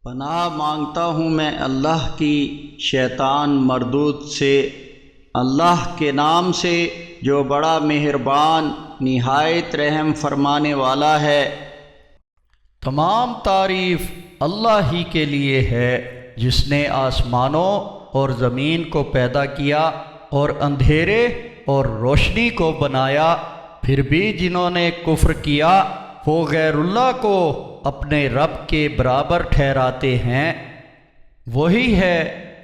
پناہ مانگتا ہوں میں اللہ کی شیطان مردود سے، اللہ کے نام سے جو بڑا مہربان نہایت رحم فرمانے والا ہے۔ تمام تعریف اللہ ہی کے لیے ہے جس نے آسمانوں اور زمین کو پیدا کیا اور اندھیرے اور روشنی کو بنایا۔ پھر بھی جنہوں نے کفر کیا وہ غیر اللہ کو اپنے رب کے برابر ٹھہراتے ہیں۔ وہی ہے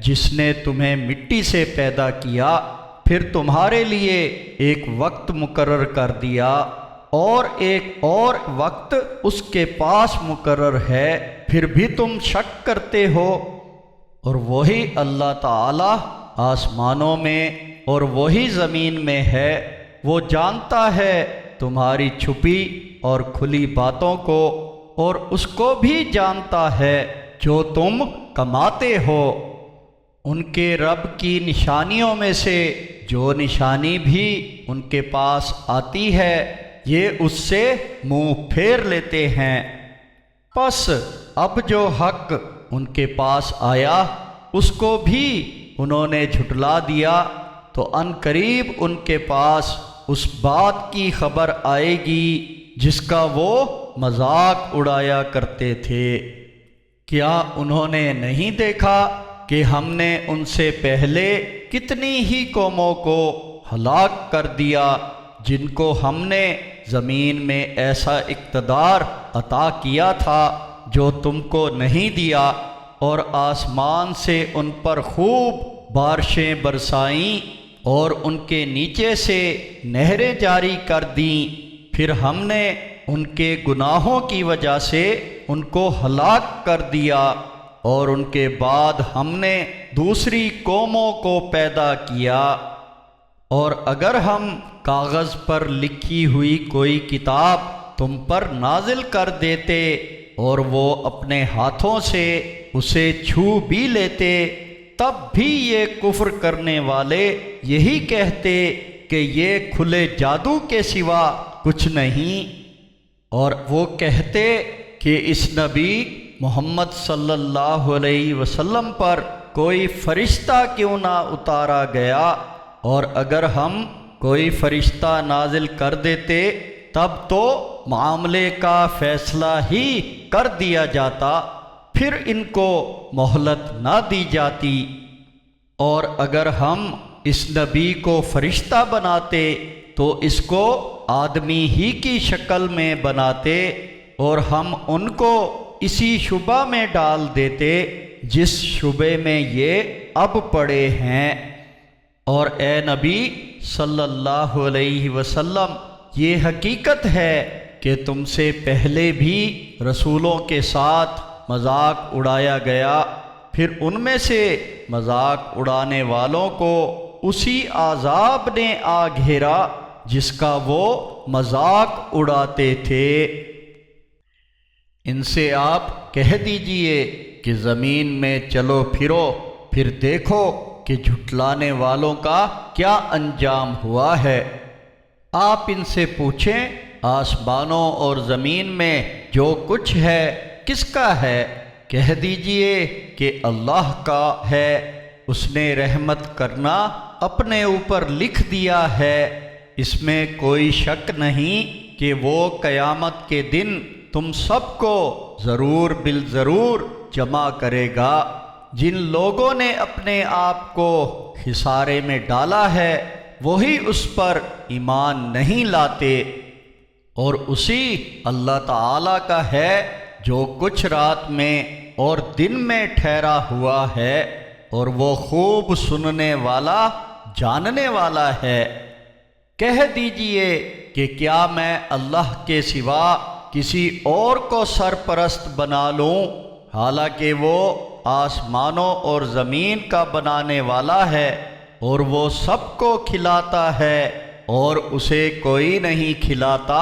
جس نے تمہیں مٹی سے پیدا کیا، پھر تمہارے لیے ایک وقت مقرر کر دیا اور ایک اور وقت اس کے پاس مقرر ہے، پھر بھی تم شک کرتے ہو۔ اور وہی اللہ تعالی آسمانوں میں اور وہی زمین میں ہے، وہ جانتا ہے تمہاری چھپی اور کھلی باتوں کو، اور اس کو بھی جانتا ہے جو تم کماتے ہو۔ ان کے رب کی نشانیوں میں سے جو نشانی بھی ان کے پاس آتی ہے یہ اس سے منہ پھیر لیتے ہیں۔ پس اب جو حق ان کے پاس آیا اس کو بھی انہوں نے جھٹلا دیا، تو ان قریب ان کے پاس اس بات کی خبر آئے گی جس کا وہ مذاق اڑایا کرتے تھے۔ کیا انہوں نے نہیں دیکھا کہ ہم نے ان سے پہلے کتنی ہی قوموں کو ہلاک کر دیا جن کو ہم نے زمین میں ایسا اقتدار عطا کیا تھا جو تم کو نہیں دیا، اور آسمان سے ان پر خوب بارشیں برسائیں اور ان کے نیچے سے نہریں جاری کر دیں۔ پھر ہم نے ان کے گناہوں کی وجہ سے ان کو ہلاک کر دیا، اور ان کے بعد ہم نے دوسری قوموں کو پیدا کیا۔ اور اگر ہم کاغذ پر لکھی ہوئی کوئی کتاب تم پر نازل کر دیتے اور وہ اپنے ہاتھوں سے اسے چھو بھی لیتے، تب بھی یہ کفر کرنے والے یہی کہتے کہ یہ کھلے جادو کے سوا کچھ نہیں، اور وہ کہتے کہ اس نبی محمد صلی اللہ علیہ وسلم پر کوئی فرشتہ کیوں نہ اتارا گیا، اور اگر ہم کوئی فرشتہ نازل کر دیتے تب تو معاملے کا فیصلہ ہی کر دیا جاتا، پھر ان کو مہلت نہ دی جاتی۔ اور اگر ہم اس نبی کو فرشتہ بناتے تو اس کو آدمی ہی کی شکل میں بناتے، اور ہم ان کو اسی شبہ میں ڈال دیتے جس شبے میں یہ اب پڑے ہیں۔ اور اے نبی صلی اللہ علیہ وسلم، یہ حقیقت ہے کہ تم سے پہلے بھی رسولوں کے ساتھ مذاق اڑایا گیا، پھر ان میں سے مذاق اڑانے والوں کو اسی عذاب نے آ گھیرا جس کا وہ مذاق اڑاتے تھے۔ ان سے آپ کہہ دیجئے کہ زمین میں چلو پھرو، پھر دیکھو کہ جھٹلانے والوں کا کیا انجام ہوا ہے۔ آپ ان سے پوچھیں آسمانوں اور زمین میں جو کچھ ہے کس کا ہے؟ کہہ دیجئے کہ اللہ کا ہے، اس نے رحمت کرنا اپنے اوپر لکھ دیا ہے، اس میں کوئی شک نہیں کہ وہ قیامت کے دن تم سب کو ضرور بالضرور جمع کرے گا۔ جن لوگوں نے اپنے آپ کو خسارے میں ڈالا ہے وہی اس پر ایمان نہیں لاتے، اور اسی اللہ تعالی کا ہے جو کچھ رات میں اور دن میں ٹھہرا ہوا ہے، اور وہ خوب سننے والا جاننے والا ہے۔ کہہ دیجئے کہ کیا میں اللہ کے سوا کسی اور کو سرپرست بنا لوں، حالانکہ وہ آسمانوں اور زمین کا بنانے والا ہے، اور وہ سب کو کھلاتا ہے اور اسے کوئی نہیں کھلاتا۔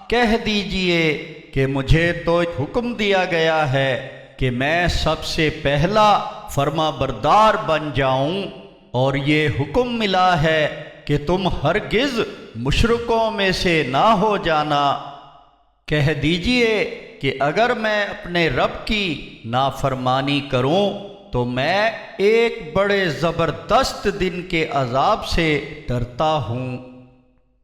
کہہ دیجئے کہ مجھے تو حکم دیا گیا ہے کہ میں سب سے پہلا فرما بردار بن جاؤں، اور یہ حکم ملا ہے کہ تم ہرگز مشرکوں میں سے نہ ہو جانا۔ کہہ دیجئے کہ اگر میں اپنے رب کی نافرمانی کروں تو میں ایک بڑے زبردست دن کے عذاب سے ڈرتا ہوں۔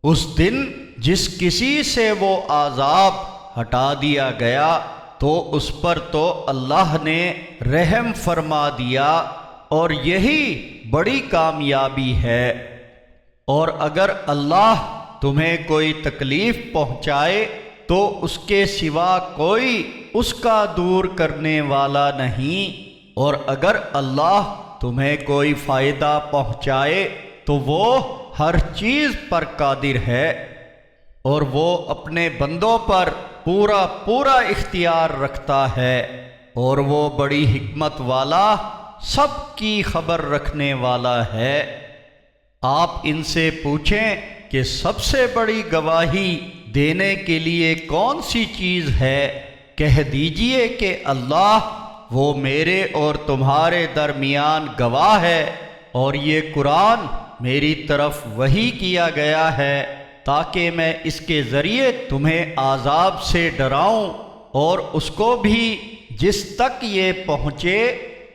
اس دن جس کسی سے وہ عذاب ہٹا دیا گیا تو اس پر تو اللہ نے رحم فرما دیا، اور یہی بڑی کامیابی ہے۔ اور اگر اللہ تمہیں کوئی تکلیف پہنچائے تو اس کے سوا کوئی اس کا دور کرنے والا نہیں، اور اگر اللہ تمہیں کوئی فائدہ پہنچائے تو وہ ہر چیز پر قادر ہے، اور وہ اپنے بندوں پر پورا اختیار رکھتا ہے، اور وہ بڑی حکمت والا، سب کی خبر رکھنے والا ہے۔ آپ ان سے پوچھیں کہ سب سے بڑی گواہی دینے کے لیے کون سی چیز ہے؟ کہہ دیجئے کہ اللہ وہ میرے اور تمہارے درمیان گواہ ہے، اور یہ قرآن میری طرف وحی کیا گیا ہے تاکہ میں اس کے ذریعے تمہیں عذاب سے ڈراؤں، اور اس کو بھی جس تک یہ پہنچے۔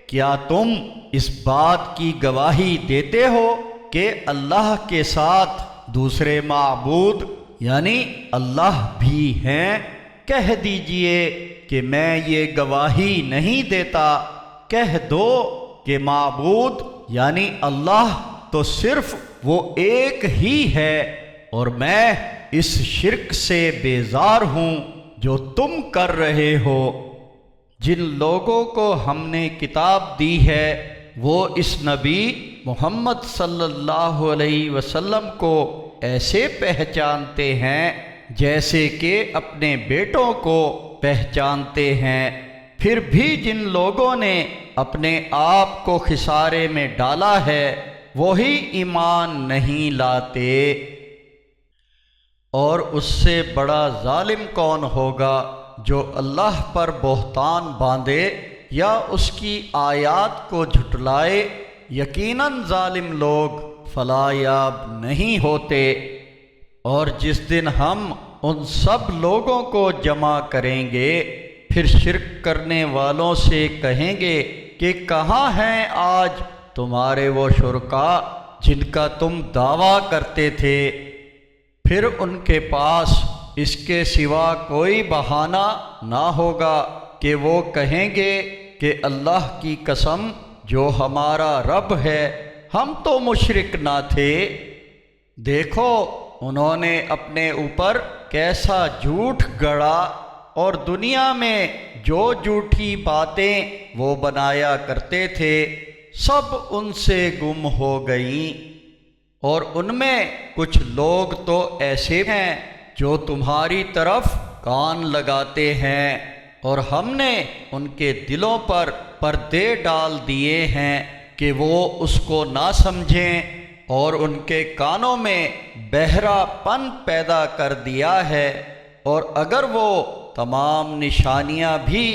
کیا تم اس بات کی گواہی دیتے ہو کہ اللہ کے ساتھ دوسرے معبود یعنی اللہ بھی ہیں؟ کہہ دیجئے کہ میں یہ گواہی نہیں دیتا۔ کہہ دو کہ معبود یعنی اللہ تو صرف وہ ایک ہی ہے، اور میں اس شرک سے بیزار ہوں جو تم کر رہے ہو۔ جن لوگوں کو ہم نے کتاب دی ہے وہ اس نبی محمد صلی اللہ علیہ وسلم کو ایسے پہچانتے ہیں جیسے کہ اپنے بیٹوں کو پہچانتے ہیں۔ پھر بھی جن لوگوں نے اپنے آپ کو خسارے میں ڈالا ہے وہی ایمان نہیں لاتے۔ اور اس سے بڑا ظالم کون ہوگا جو اللہ پر بہتان باندھے یا اس کی آیات کو جھٹلائے؟ یقیناً ظالم لوگ فلاح نہیں ہوتے۔ اور جس دن ہم ان سب لوگوں کو جمع کریں گے پھر شرک کرنے والوں سے کہیں گے کہ کہاں ہیں آج تمہارے وہ شرکاء جن کا تم دعویٰ کرتے تھے؟ پھر ان کے پاس اس کے سوا کوئی بہانہ نہ ہوگا کہ وہ کہیں گے کہ اللہ کی قسم جو ہمارا رب ہے ہم تو مشرک نہ تھے۔ دیکھو انہوں نے اپنے اوپر کیسا جھوٹ گڑا، اور دنیا میں جو جھوٹی باتیں وہ بنایا کرتے تھے سب ان سے گم ہو گئیں۔ اور ان میں کچھ لوگ تو ایسے ہیں جو تمہاری طرف کان لگاتے ہیں، اور ہم نے ان کے دلوں پر پردے ڈال دیے ہیں کہ وہ اس کو نہ سمجھیں، اور ان کے کانوں میں بہرا پن پیدا کر دیا ہے، اور اگر وہ تمام نشانیاں بھی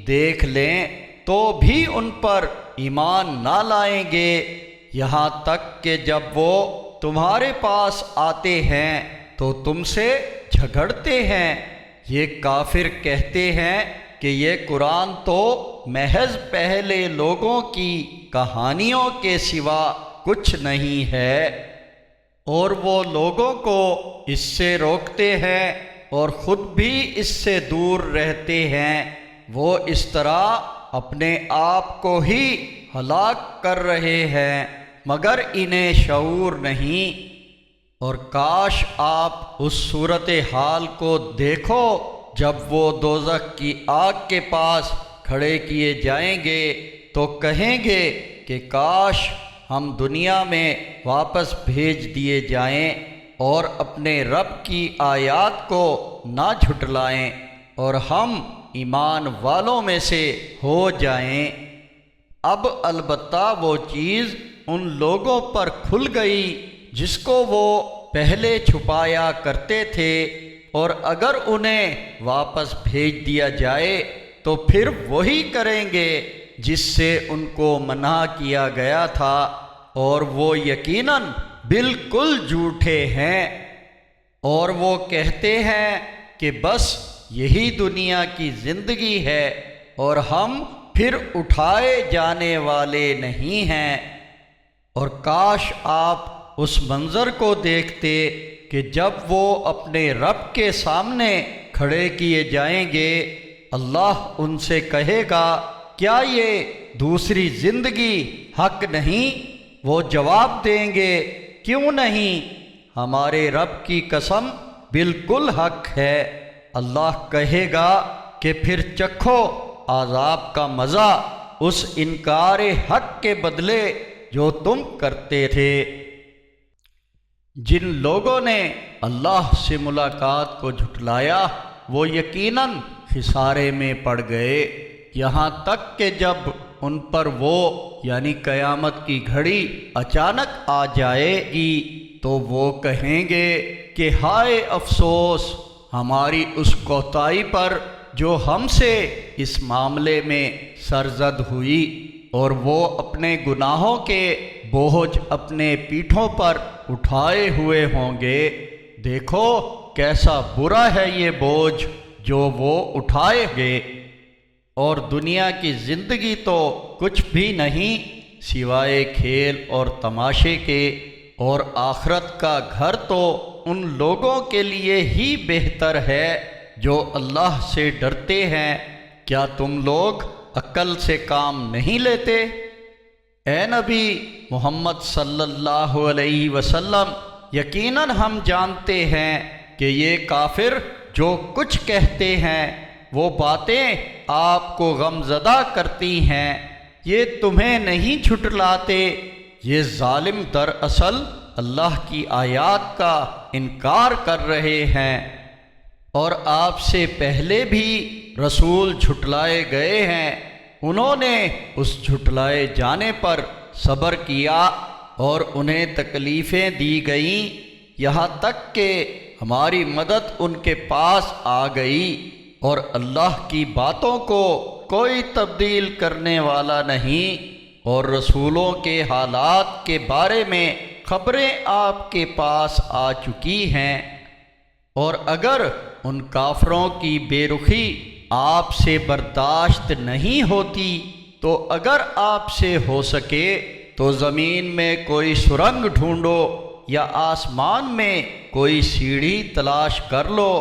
دیکھ لیں تو بھی ان پر ایمان نہ لائیں گے، یہاں تک کہ جب وہ تمہارے پاس آتے ہیں تو تم سے جھگڑتے ہیں۔ یہ کافر کہتے ہیں کہ یہ قرآن تو محض پہلے لوگوں کی کہانیوں کے سوا کچھ نہیں ہے، اور وہ لوگوں کو اس سے روکتے ہیں اور خود بھی اس سے دور رہتے ہیں۔ وہ اس طرح اپنے آپ کو ہی ہلاک کر رہے ہیں مگر انہیں شعور نہیں۔ اور کاش آپ اس صورتحال کو دیکھو جب وہ دوزخ کی آگ کے پاس کھڑے کیے جائیں گے تو کہیں گے کہ کاش ہم دنیا میں واپس بھیج دیے جائیں اور اپنے رب کی آیات کو نہ جھٹلائیں اور ہم ایمان والوں میں سے ہو جائیں۔ اب البتہ وہ چیز ان لوگوں پر کھل گئی جس کو وہ پہلے چھپایا کرتے تھے، اور اگر انہیں واپس بھیج دیا جائے تو پھر وہی کریں گے جس سے ان کو منع کیا گیا تھا، اور وہ یقیناً بالکل جھوٹے ہیں۔ اور وہ کہتے ہیں کہ بس یہی دنیا کی زندگی ہے اور ہم پھر اٹھائے جانے والے نہیں ہیں۔ اور کاش آپ اس منظر کو دیکھتے کہ جب وہ اپنے رب کے سامنے کھڑے کیے جائیں گے، اللہ ان سے کہے گا کیا یہ دوسری زندگی حق نہیں؟ وہ جواب دیں گے کیوں نہیں، ہمارے رب کی قسم بالکل حق ہے۔ اللہ کہے گا کہ پھر چکھو عذاب کا مزہ اس انکار حق کے بدلے جو تم کرتے تھے۔ جن لوگوں نے اللہ سے ملاقات کو جھٹلایا وہ یقیناً خسارے میں پڑ گئے، یہاں تک کہ جب ان پر وہ یعنی قیامت کی گھڑی اچانک آ جائے گی تو وہ کہیں گے کہ ہائے افسوس ہماری اس کوتاہی پر جو ہم سے اس معاملے میں سرزد ہوئی، اور وہ اپنے گناہوں کے بوجھ اپنے پیٹھوں پر اٹھائے ہوئے ہوں گے۔ دیکھو کیسا برا ہے یہ بوجھ جو وہ اٹھائے گے، اور دنیا کی زندگی تو کچھ بھی نہیں سوائے کھیل اور تماشے کے، اور آخرت کا گھر تو ان لوگوں کے لیے ہی بہتر ہے جو اللہ سے ڈرتے ہیں۔ کیا تم لوگ عقل سے کام نہیں لیتے؟ اے نبی محمد صلی اللہ علیہ وسلم، یقیناً ہم جانتے ہیں کہ یہ کافر جو کچھ کہتے ہیں وہ باتیں آپ کو غم زدہ کرتی ہیں، یہ تمہیں نہیں جھٹلاتے۔ یہ ظالم دراصل اللہ کی آیات کا انکار کر رہے ہیں، اور آپ سے پہلے بھی رسول جھٹلائے گئے ہیں، انہوں نے اس جھٹلائے جانے پر صبر کیا اور انہیں تکلیفیں دی گئیں، یہاں تک کہ ہماری مدد ان کے پاس آ گئی، اور اللہ کی باتوں کو کوئی تبدیل کرنے والا نہیں، اور رسولوں کے حالات کے بارے میں خبریں آپ کے پاس آ چکی ہیں۔ اور اگر ان کافروں کی بے رخی آپ سے برداشت نہیں ہوتی تو اگر آپ سے ہو سکے تو زمین میں کوئی سرنگ ڈھونڈو یا آسمان میں کوئی سیڑھی تلاش کر لو،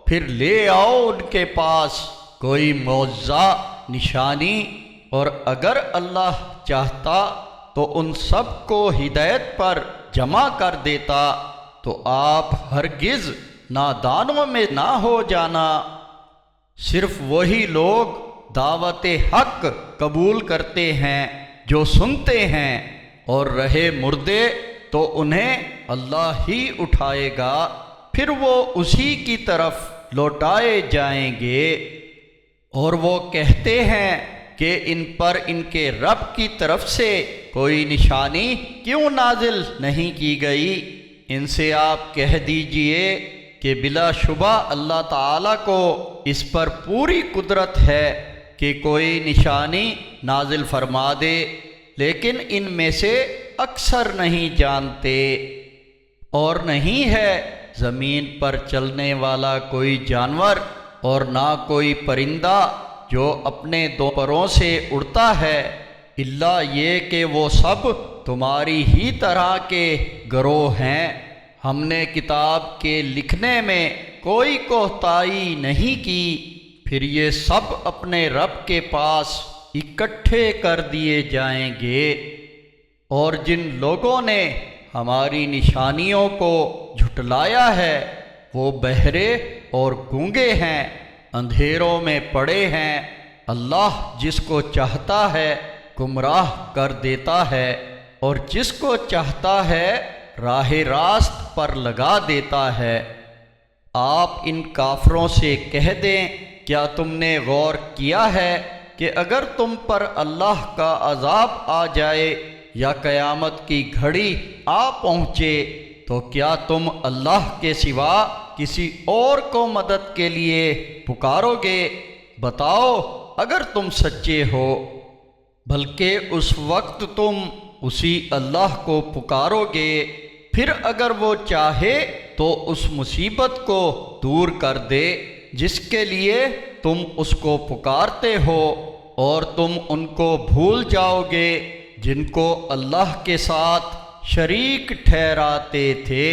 پھر لے آؤ ان کے پاس کوئی معجزہ نشانی، اور اگر اللہ چاہتا تو ان سب کو ہدایت پر جمع کر دیتا، تو آپ ہرگز نادانوں میں نہ ہو جانا۔ صرف وہی لوگ دعوت حق قبول کرتے ہیں جو سنتے ہیں، اور رہے مردے تو انہیں اللہ ہی اٹھائے گا، پھر وہ اسی کی طرف لوٹائے جائیں گے۔ اور وہ کہتے ہیں کہ ان پر ان کے رب کی طرف سے کوئی نشانی کیوں نازل نہیں کی گئی؟ ان سے آپ کہہ دیجئے کہ بلا شبہ اللہ تعالیٰ کو اس پر پوری قدرت ہے کہ کوئی نشانی نازل فرما دے، لیکن ان میں سے اکثر نہیں جانتے۔ اور نہیں ہے زمین پر چلنے والا کوئی جانور اور نہ کوئی پرندہ جو اپنے دو پروں سے اڑتا ہے، الا یہ کہ وہ سب تمہاری ہی طرح کے گروہ ہیں۔ ہم نے کتاب کے لکھنے میں کوئی کوتاہی نہیں کی، پھر یہ سب اپنے رب کے پاس اکٹھے کر دیے جائیں گے۔ اور جن لوگوں نے ہماری نشانیوں کو جھٹلایا ہے وہ بہرے اور گونگے ہیں، اندھیروں میں پڑے ہیں۔ اللہ جس کو چاہتا ہے گمراہ کر دیتا ہے، اور جس کو چاہتا ہے راہ راست پر لگا دیتا ہے۔ آپ ان کافروں سے کہہ دیں کیا تم نے غور کیا ہے کہ اگر تم پر اللہ کا عذاب آ جائے یا قیامت کی گھڑی آ پہنچے تو کیا تم اللہ کے سوا کسی اور کو مدد کے لیے پکارو گے؟ بتاؤ اگر تم سچے ہو، بلکہ اس وقت تم اسی اللہ کو پکارو گے، پھر اگر وہ چاہے تو اس مصیبت کو دور کر دے جس کے لیے تم اس کو پکارتے ہو، اور تم ان کو بھول جاؤ گے جن کو اللہ کے ساتھ شریک ٹھہراتے تھے۔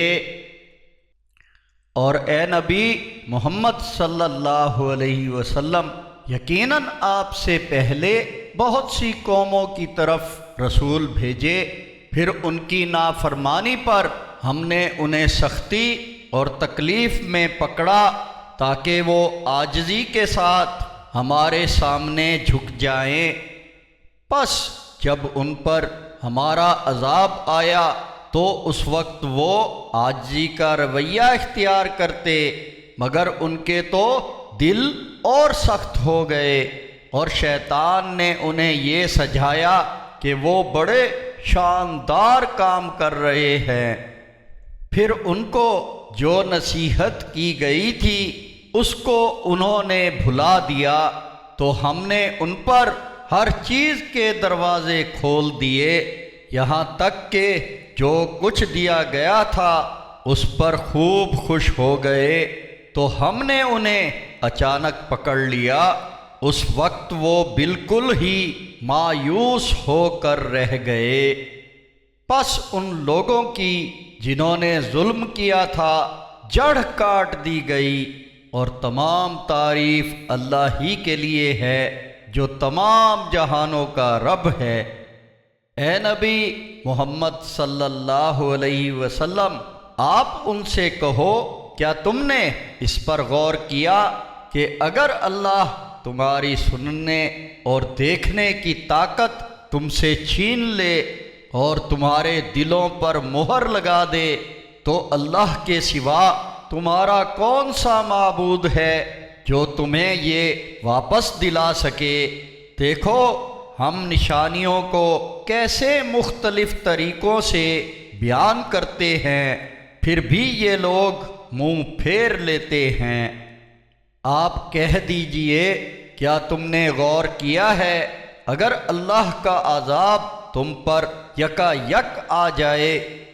اور اے نبی محمد صلی اللہ علیہ وسلم، یقیناً آپ سے پہلے بہت سی قوموں کی طرف رسول بھیجے، پھر ان کی نافرمانی پر ہم نے انہیں سختی اور تکلیف میں پکڑا تاکہ وہ عاجزی کے ساتھ ہمارے سامنے جھک جائیں۔ پس جب ان پر ہمارا عذاب آیا تو اس وقت وہ عاجزی کا رویہ اختیار کرتے، مگر ان کے تو دل اور سخت ہو گئے، اور شیطان نے انہیں یہ سجھایا کہ وہ بڑے شاندار کام کر رہے ہیں۔ پھر ان کو جو نصیحت کی گئی تھی اس کو انہوں نے بھلا دیا، تو ہم نے ان پر ہر چیز کے دروازے کھول دیے، یہاں تک کہ جو کچھ دیا گیا تھا اس پر خوب خوش ہو گئے، تو ہم نے انہیں اچانک پکڑ لیا۔ اس وقت وہ بالکل ہی مایوس ہو کر رہ گئے۔ پس ان لوگوں کی جنہوں نے ظلم کیا تھا جڑ کاٹ دی گئی، اور تمام تعریف اللہ ہی کے لیے ہے جو تمام جہانوں کا رب ہے۔ اے نبی محمد صلی اللہ علیہ وسلم، آپ ان سے کہو، کیا تم نے اس پر غور کیا کہ اگر اللہ تمہاری سننے اور دیکھنے کی طاقت تم سے چھین لے اور تمہارے دلوں پر مہر لگا دے تو اللہ کے سوا تمہارا کون سا معبود ہے جو تمہیں یہ واپس دلا سکے؟ دیکھو ہم نشانیوں کو کیسے مختلف طریقوں سے بیان کرتے ہیں، پھر بھی یہ لوگ منہ پھیر لیتے ہیں۔ آپ کہہ دیجئے، کیا تم نے غور کیا ہے اگر اللہ کا عذاب تم پر یکا یک آ جائے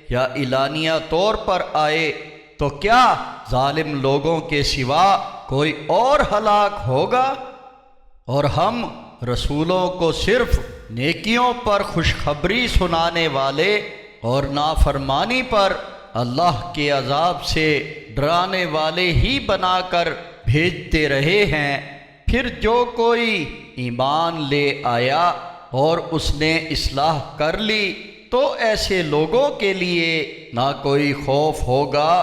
یا اعلانیہ طور پر آئے تو کیا ظالم لوگوں کے سوا کوئی اور ہلاک ہوگا؟ اور ہم رسولوں کو صرف نیکیوں پر خوشخبری سنانے والے اور نافرمانی پر اللہ کے عذاب سے ڈرانے والے ہی بنا کر بھیجتے رہے ہیں۔ پھر جو کوئی ایمان لے آیا اور اس نے اصلاح کر لی تو ایسے لوگوں کے لیے نہ کوئی خوف ہوگا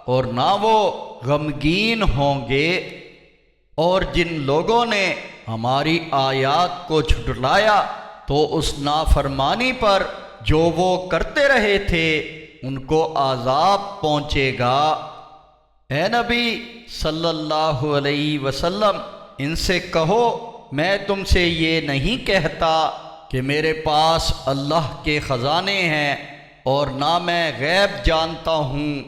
اور نہ وہ غمگین ہوں گے، اور جن لوگوں نے ہماری آیات کو جھٹلایا تو اس نافرمانی پر جو وہ کرتے رہے تھے ان کو عذاب پہنچے گا۔ اے نبی صلی اللہ علیہ وسلم، ان سے کہو، میں تم سے یہ نہیں کہتا کہ میرے پاس اللہ کے خزانے ہیں، اور نہ میں غیب جانتا ہوں،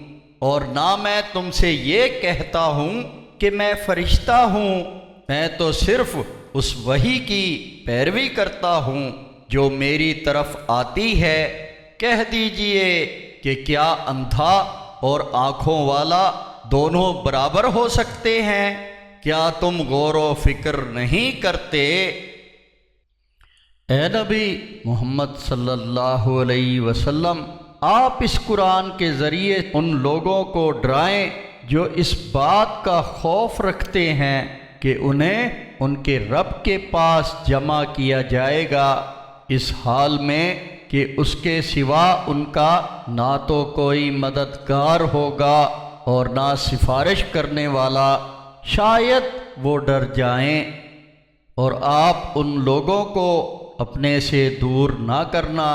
اور نہ میں تم سے یہ کہتا ہوں کہ میں فرشتہ ہوں۔ میں تو صرف اس وحی کی پیروی کرتا ہوں جو میری طرف آتی ہے۔ کہہ دیجئے کہ کیا اندھا اور آنکھوں والا دونوں برابر ہو سکتے ہیں؟ کیا تم غور و فکر نہیں کرتے؟ اے نبی محمد صلی اللہ علیہ وسلم، آپ اس قرآن کے ذریعے ان لوگوں کو ڈرائیں جو اس بات کا خوف رکھتے ہیں کہ انہیں ان کے رب کے پاس جمع کیا جائے گا، اس حال میں کہ اس کے سوا ان کا نہ تو کوئی مددگار ہوگا اور نہ سفارش کرنے والا، شاید وہ ڈر جائیں۔ اور آپ ان لوگوں کو اپنے سے دور نہ کرنا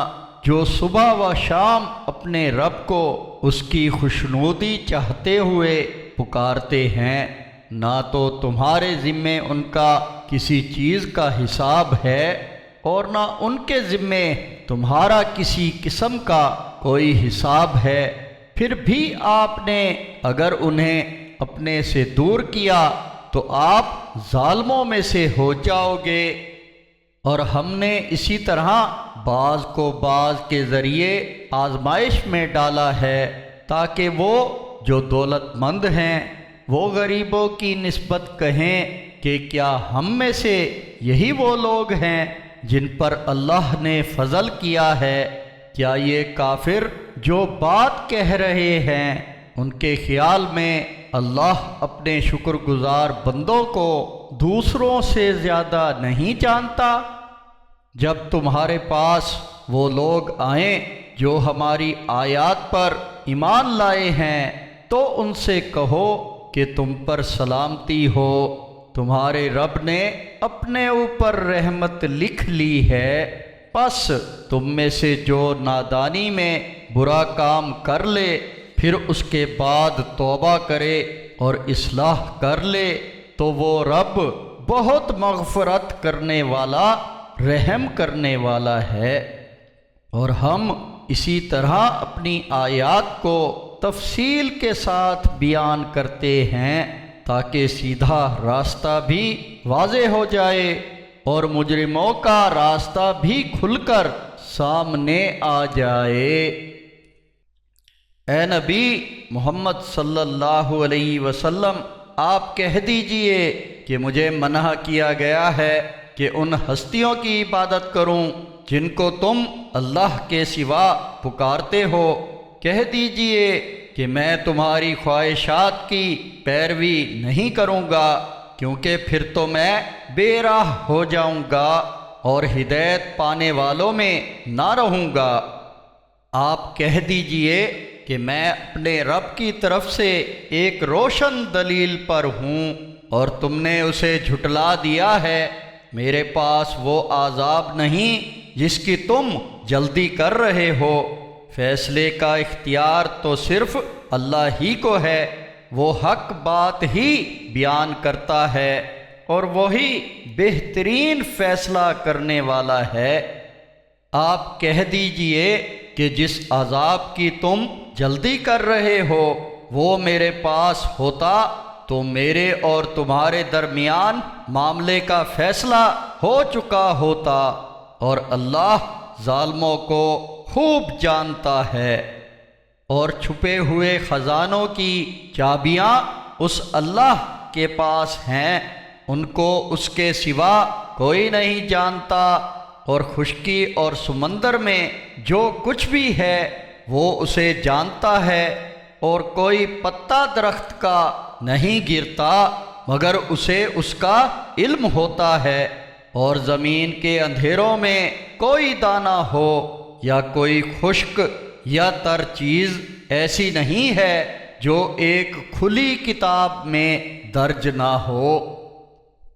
جو صبح و شام اپنے رب کو اس کی خوشنودی چاہتے ہوئے پکارتے ہیں، نہ تو تمہارے ذمے ان کا کسی چیز کا حساب ہے اور نہ ان کے ذمے تمہارا کسی قسم کا کوئی حساب ہے۔ پھر بھی آپ نے اگر انہیں اپنے سے دور کیا تو آپ ظالموں میں سے ہو جاؤ گے، اور ہم نے اسی طرح بعض کو بعض کے ذریعے آزمائش میں ڈالا ہے تاکہ وہ جو دولت مند ہیں وہ غریبوں کی نسبت کہیں کہ کیا ہم میں سے یہی وہ لوگ ہیں جن پر اللہ نے فضل کیا ہے؟ کیا یہ کافر جو بات کہہ رہے ہیں ان کے خیال میں اللہ اپنے شکر گزار بندوں کو دوسروں سے زیادہ نہیں جانتا؟ جب تمہارے پاس وہ لوگ آئیں جو ہماری آیات پر ایمان لائے ہیں تو ان سے کہو کہ تم پر سلامتی ہو، تمہارے رب نے اپنے اوپر رحمت لکھ لی ہے، پس تم میں سے جو نادانی میں برا کام کر لے پھر اس کے بعد توبہ کرے اور اصلاح کر لے تو وہ رب بہت مغفرت کرنے والا، رحم کرنے والا ہے۔ اور ہم اسی طرح اپنی آیات کو تفصیل کے ساتھ بیان کرتے ہیں تاکہ سیدھا راستہ بھی واضح ہو جائے اور مجرموں کا راستہ بھی کھل کر سامنے آ جائے۔ اے نبی محمد صلی اللہ علیہ وسلم، آپ کہہ دیجئے کہ مجھے منع کیا گیا ہے کہ ان ہستیوں کی عبادت کروں جن کو تم اللہ کے سوا پکارتے ہو۔ کہہ دیجئے کہ میں تمہاری خواہشات کی پیروی نہیں کروں گا، کیونکہ پھر تو میں بے راہ ہو جاؤں گا اور ہدایت پانے والوں میں نہ رہوں گا۔ آپ کہہ دیجئے کہ میں اپنے رب کی طرف سے ایک روشن دلیل پر ہوں اور تم نے اسے جھٹلا دیا ہے۔ میرے پاس وہ عذاب نہیں جس کی تم جلدی کر رہے ہو، فیصلے کا اختیار تو صرف اللہ ہی کو ہے، وہ حق بات ہی بیان کرتا ہے اور وہی بہترین فیصلہ کرنے والا ہے۔ آپ کہہ دیجئے کہ جس عذاب کی تم جلدی کر رہے ہو وہ میرے پاس ہوتا تو میرے اور تمہارے درمیان معاملے کا فیصلہ ہو چکا ہوتا، اور اللہ ظالموں کو خوب جانتا ہے۔ اور چھپے ہوئے خزانوں کی چابیاں اس اللہ کے پاس ہیں، ان کو اس کے سوا کوئی نہیں جانتا، اور خشکی اور سمندر میں جو کچھ بھی ہے وہ اسے جانتا ہے، اور کوئی پتا درخت کا نہیں گرتا مگر اسے اس کا علم ہوتا ہے، اور زمین کے اندھیروں میں کوئی دانہ ہو یا کوئی خشک یا تر چیز ایسی نہیں ہے جو ایک کھلی کتاب میں درج نہ ہو۔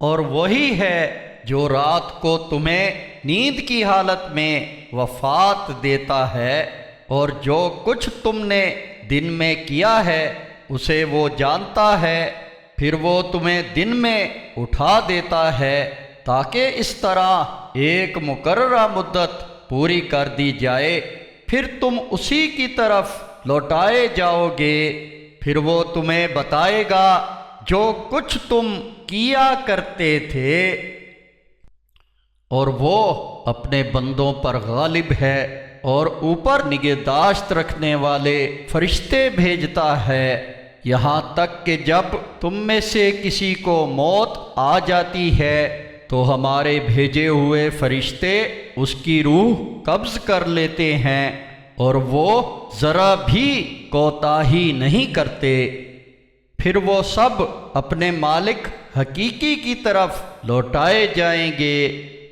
اور وہی ہے جو رات کو تمہیں نیند کی حالت میں وفات دیتا ہے، اور جو کچھ تم نے دن میں کیا ہے اسے وہ جانتا ہے، پھر وہ تمہیں دن میں اٹھا دیتا ہے تاکہ اس طرح ایک مقررہ مدت پوری کر دی جائے، پھر تم اسی کی طرف لوٹائے جاؤ گے، پھر وہ تمہیں بتائے گا جو کچھ تم کیا کرتے تھے، اور وہ اپنے بندوں پر غالب ہے اور اوپر نگہداشت رکھنے والے فرشتے بھیجتا ہے، یہاں تک کہ جب تم میں سے کسی کو موت آ جاتی ہے تو ہمارے بھیجے ہوئے فرشتے اس کی روح قبض کر لیتے ہیں، اور وہ ذرا بھی کوتاہی نہیں کرتے، پھر وہ سب اپنے مالک حقیقی کی طرف لوٹائے جائیں گے۔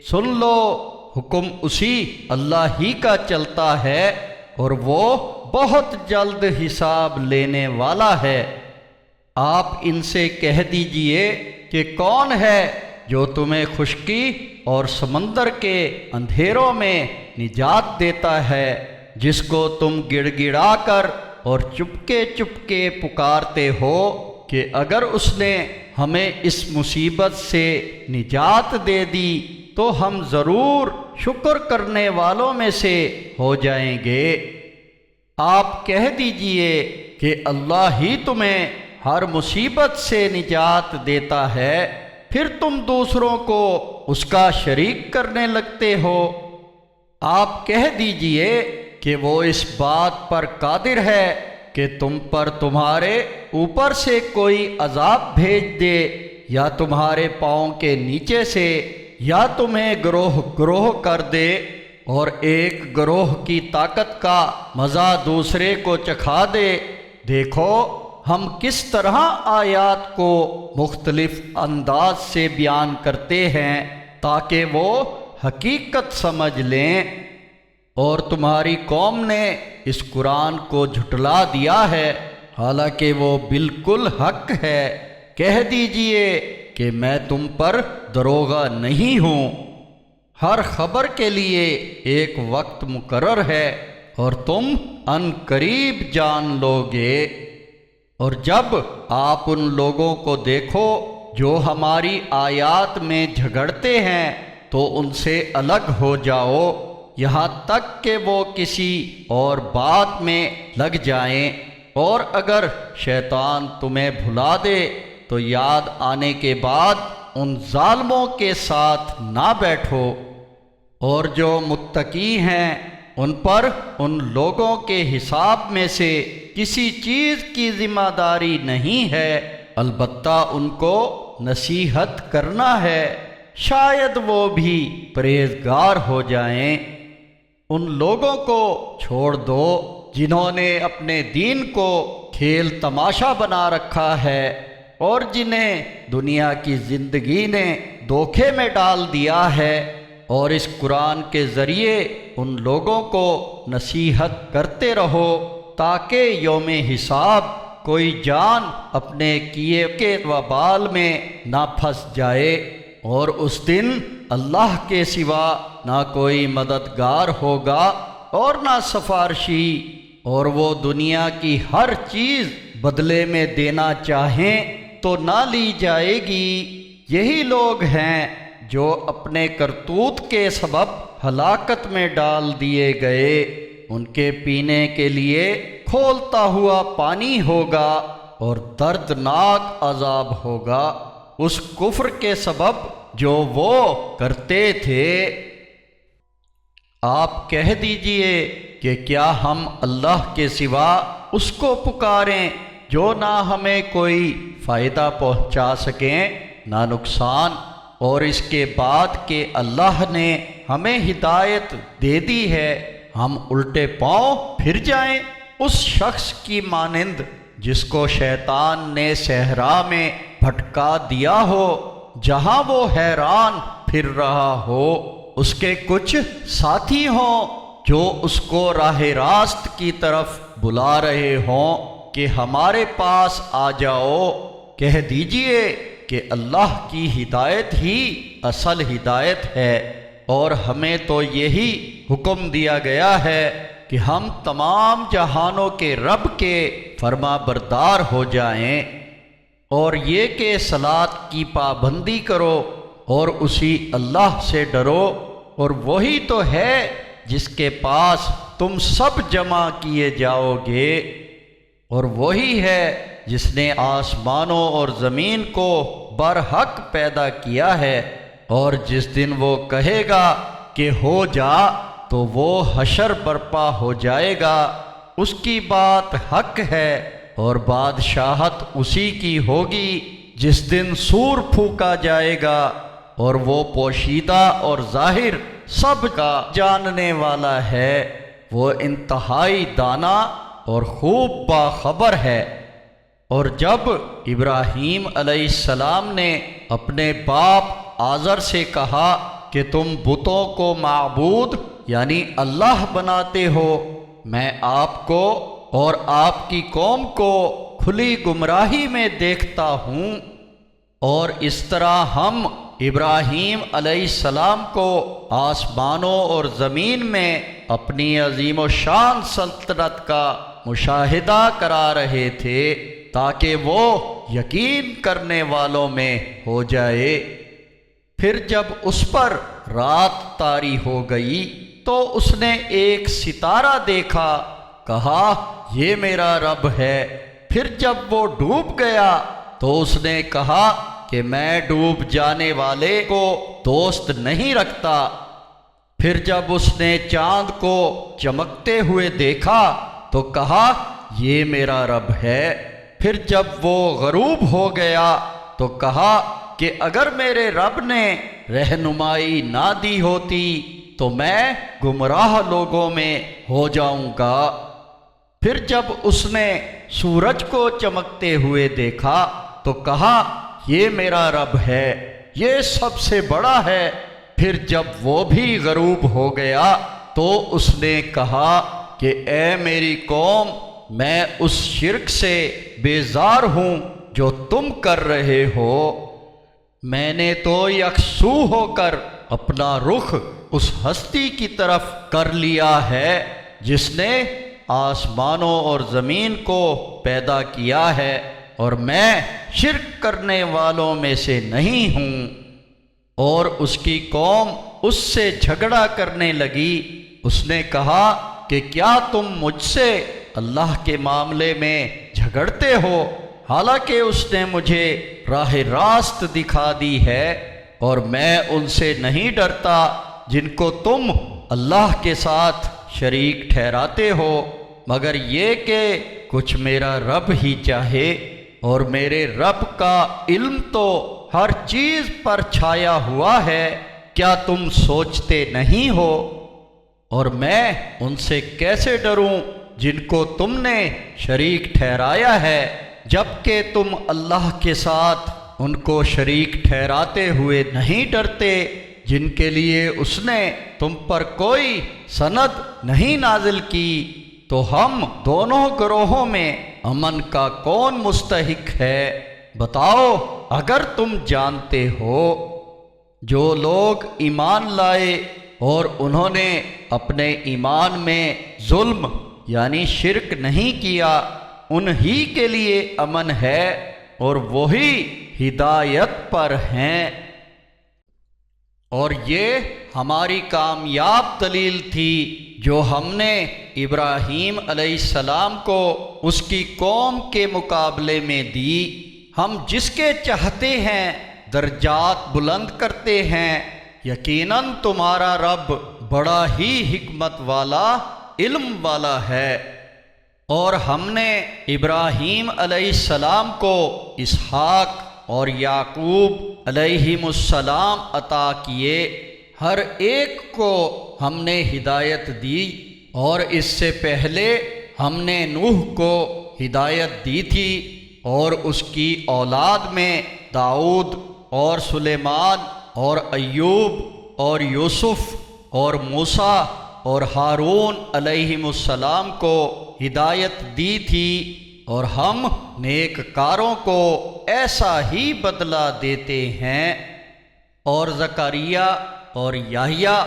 سن لو، حکم اسی اللہ ہی کا چلتا ہے اور وہ بہت جلد حساب لینے والا ہے۔ آپ ان سے کہہ دیجئے کہ کون ہے جو تمہیں خشکی اور سمندر کے اندھیروں میں نجات دیتا ہے، جس کو تم گڑ گڑا کر اور چپکے چپکے پکارتے ہو کہ اگر اس نے ہمیں اس مصیبت سے نجات دے دی تو ہم ضرور شکر کرنے والوں میں سے ہو جائیں گے۔ آپ کہہ دیجئے کہ اللہ ہی تمہیں ہر مصیبت سے نجات دیتا ہے، پھر تم دوسروں کو اس کا شریک کرنے لگتے ہو۔ آپ کہہ دیجئے کہ وہ اس بات پر قادر ہے کہ تم پر تمہارے اوپر سے کوئی عذاب بھیج دے یا تمہارے پاؤں کے نیچے سے، یا تمہیں گروہ گروہ کر دے اور ایک گروہ کی طاقت کا مزہ دوسرے کو چکھا دے۔ دیکھو ہم کس طرح آیات کو مختلف انداز سے بیان کرتے ہیں تاکہ وہ حقیقت سمجھ لیں۔ اور تمہاری قوم نے اس قرآن کو جھٹلا دیا ہے حالانکہ وہ بالکل حق ہے۔ کہہ دیجئے کہ میں تم پر دروغہ نہیں ہوں۔ ہر خبر کے لیے ایک وقت مقرر ہے اور تم ان قریب جان لوگے۔ اور جب آپ ان لوگوں کو دیکھو جو ہماری آیات میں جھگڑتے ہیں تو ان سے الگ ہو جاؤ یہاں تک کہ وہ کسی اور بات میں لگ جائیں، اور اگر شیطان تمہیں بھلا دے تو یاد آنے کے بعد ان ظالموں کے ساتھ نہ بیٹھو۔ اور جو متقی ہیں ان پر ان لوگوں کے حساب میں سے کسی چیز کی ذمہ داری نہیں ہے، البتہ ان کو نصیحت کرنا ہے، شاید وہ بھی پرہیزگار ہو جائیں۔ ان لوگوں کو چھوڑ دو جنہوں نے اپنے دین کو کھیل تماشا بنا رکھا ہے اور جنہیں دنیا کی زندگی نے دھوکے میں ڈال دیا ہے، اور اس قرآن کے ذریعے ان لوگوں کو نصیحت کرتے رہو تاکہ یوم حساب کوئی جان اپنے کیے کے وبال میں نہ پھنس جائے، اور اس دن اللہ کے سوا نہ کوئی مددگار ہوگا اور نہ سفارشی، اور وہ دنیا کی ہر چیز بدلے میں دینا چاہیں تو نہ لی جائے گی۔ یہی لوگ ہیں جو اپنے کرتوت کے سبب ہلاکت میں ڈال دیے گئے، ان کے پینے کے لیے کھولتا ہوا پانی ہوگا اور دردناک عذاب ہوگا اس کفر کے سبب جو وہ کرتے تھے۔ آپ کہہ دیجئے کہ کیا ہم اللہ کے سوا اس کو پکاریں جو نہ ہمیں کوئی فائدہ پہنچا سکیں نہ نقصان، اور اس کے بعد کہ اللہ نے ہمیں ہدایت دے دی ہے ہم الٹے پاؤں پھر جائیں اس شخص کی مانند جس کو شیطان نے صحرا میں بھٹکا دیا ہو، جہاں وہ حیران پھر رہا ہو، اس کے کچھ ساتھی ہوں جو اس کو راہ راست کی طرف بلا رہے ہوں کہ ہمارے پاس آ جاؤ۔ کہہ دیجئے کہ اللہ کی ہدایت ہی اصل ہدایت ہے، اور ہمیں تو یہی حکم دیا گیا ہے کہ ہم تمام جہانوں کے رب کے فرما بردار ہو جائیں، اور یہ کہ صلاۃ کی پابندی کرو اور اسی اللہ سے ڈرو، اور وہی تو ہے جس کے پاس تم سب جمع کیے جاؤ گے، اور وہی ہے جس نے آسمانوں اور زمین کو برحق پیدا کیا ہے، اور جس دن وہ کہے گا کہ ہو جا تو وہ حشر برپا ہو جائے گا، اس کی بات حق ہے اور بادشاہت اسی کی ہوگی جس دن سور پھونکا جائے گا، اور وہ پوشیدہ اور ظاہر سب کا جاننے والا ہے، وہ انتہائی دانا اور خوب باخبر ہے۔ اور جب ابراہیم علیہ السلام نے اپنے باپ آزر سے کہا کہ تم بتوں کو معبود یعنی اللہ بناتے ہو، میں آپ کو اور آپ کی قوم کو کھلی گمراہی میں دیکھتا ہوں، اور اس طرح ہم ابراہیم علیہ السلام کو آسمانوں اور زمین میں اپنی عظیم و شان سلطنت کا مشاہدہ کرا رہے تھے تاکہ وہ یقین کرنے والوں میں ہو جائے۔ پھر جب اس پر رات طاری ہو گئی تو اس نے ایک ستارہ دیکھا، کہا یہ میرا رب ہے۔ پھر جب وہ ڈوب گیا تو اس نے کہا کہ میں ڈوب جانے والے کو دوست نہیں رکھتا۔ پھر جب اس نے چاند کو چمکتے ہوئے دیکھا تو کہا یہ میرا رب ہے۔ پھر جب وہ غروب ہو گیا تو کہا کہ اگر میرے رب نے رہنمائی نہ دی ہوتی تو میں گمراہ لوگوں میں ہو جاؤں گا۔ پھر جب اس نے سورج کو چمکتے ہوئے دیکھا تو کہا یہ میرا رب ہے، یہ سب سے بڑا ہے۔ پھر جب وہ بھی غروب ہو گیا تو اس نے کہا کہ اے میری قوم، میں اس شرک سے بیزار ہوں جو تم کر رہے ہو۔ میں نے تو یکسو ہو کر اپنا رخ اس ہستی کی طرف کر لیا ہے جس نے آسمانوں اور زمین کو پیدا کیا ہے، اور میں شرک کرنے والوں میں سے نہیں ہوں۔ اور اس کی قوم اس سے جھگڑا کرنے لگی۔ اس نے کہا کہ کیا تم مجھ سے اللہ کے معاملے میں جھگڑتے ہو، حالانکہ اس نے مجھے راہ راست دکھا دی ہے، اور میں ان سے نہیں ڈرتا جن کو تم اللہ کے ساتھ شریک ٹھہراتے ہو، مگر یہ کہ کچھ میرا رب ہی چاہے، اور میرے رب کا علم تو ہر چیز پر چھایا ہوا ہے، کیا تم سوچتے نہیں ہو؟ اور میں ان سے کیسے ڈروں جن کو تم نے شریک ٹھہرایا ہے، جبکہ تم اللہ کے ساتھ ان کو شریک ٹھہراتے ہوئے نہیں ڈرتے، جن کے لیے اس نے تم پر کوئی سند نہیں نازل کی۔ تو ہم دونوں گروہوں میں امن کا کون مستحق ہے؟ بتاؤ اگر تم جانتے ہو۔ جو لوگ ایمان لائے اور انہوں نے اپنے ایمان میں ظلم یعنی شرک نہیں کیا، انہی کے لیے امن ہے اور وہی ہدایت پر ہیں۔ اور یہ ہماری کامیاب دلیل تھی جو ہم نے ابراہیم علیہ السلام کو اس کی قوم کے مقابلے میں دی۔ ہم جس کے چاہتے ہیں درجات بلند کرتے ہیں، یقیناً تمہارا رب بڑا ہی حکمت والا علم والا ہے۔ اور ہم نے ابراہیم علیہ السلام کو اسحاق اور یعقوب علیہم السلام عطا کیے، ہر ایک کو ہم نے ہدایت دی، اور اس سے پہلے ہم نے نوح کو ہدایت دی تھی، اور اس کی اولاد میں داؤد اور سلیمان اور ایوب اور یوسف اور موسیٰ اور ہارون علیہم السلام کو ہدایت دی تھی، اور ہم نیک کاروں کو ایسا ہی بدلہ دیتے ہیں۔ اور زکریا اور یحییٰ